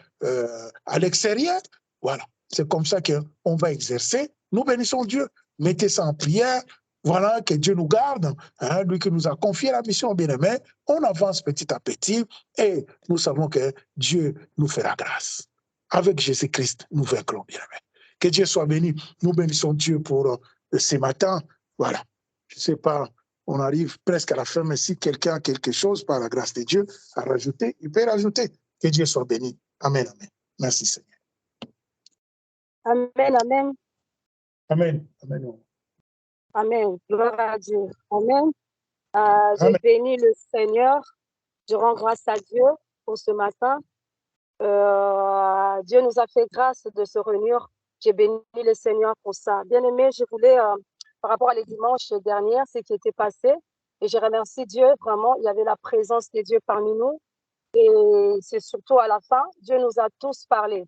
à l'extérieur. Voilà, c'est comme ça qu'on va exercer. Nous bénissons Dieu. Mettez ça en prière. Voilà, que Dieu nous garde, hein, lui qui nous a confié la mission, bien-aimé. On avance petit à petit et nous savons que Dieu nous fera grâce. Avec Jésus-Christ, nous vaincrons, bien-aimé. Que Dieu soit béni. Nous bénissons Dieu pour ce matin. Voilà. Je ne sais pas, on arrive presque à la fin, mais si quelqu'un a quelque chose, par la grâce de Dieu, à rajouter, il peut rajouter. Que Dieu soit béni. Amen, amen. Merci Seigneur. Amen, amen. Amen, amen. Amen. Gloire à Dieu. Amen. Amen. Je bénis le Seigneur. Je rends grâce à Dieu pour ce matin. Dieu nous a fait grâce de se réunir. J'ai béni le Seigneur pour ça. Bien aimé, je voulais, par rapport à les dimanches derniers, ce qui était passé, et je remercie Dieu, vraiment, il y avait la présence de Dieu parmi nous, et c'est surtout à la fin, Dieu nous a tous parlé.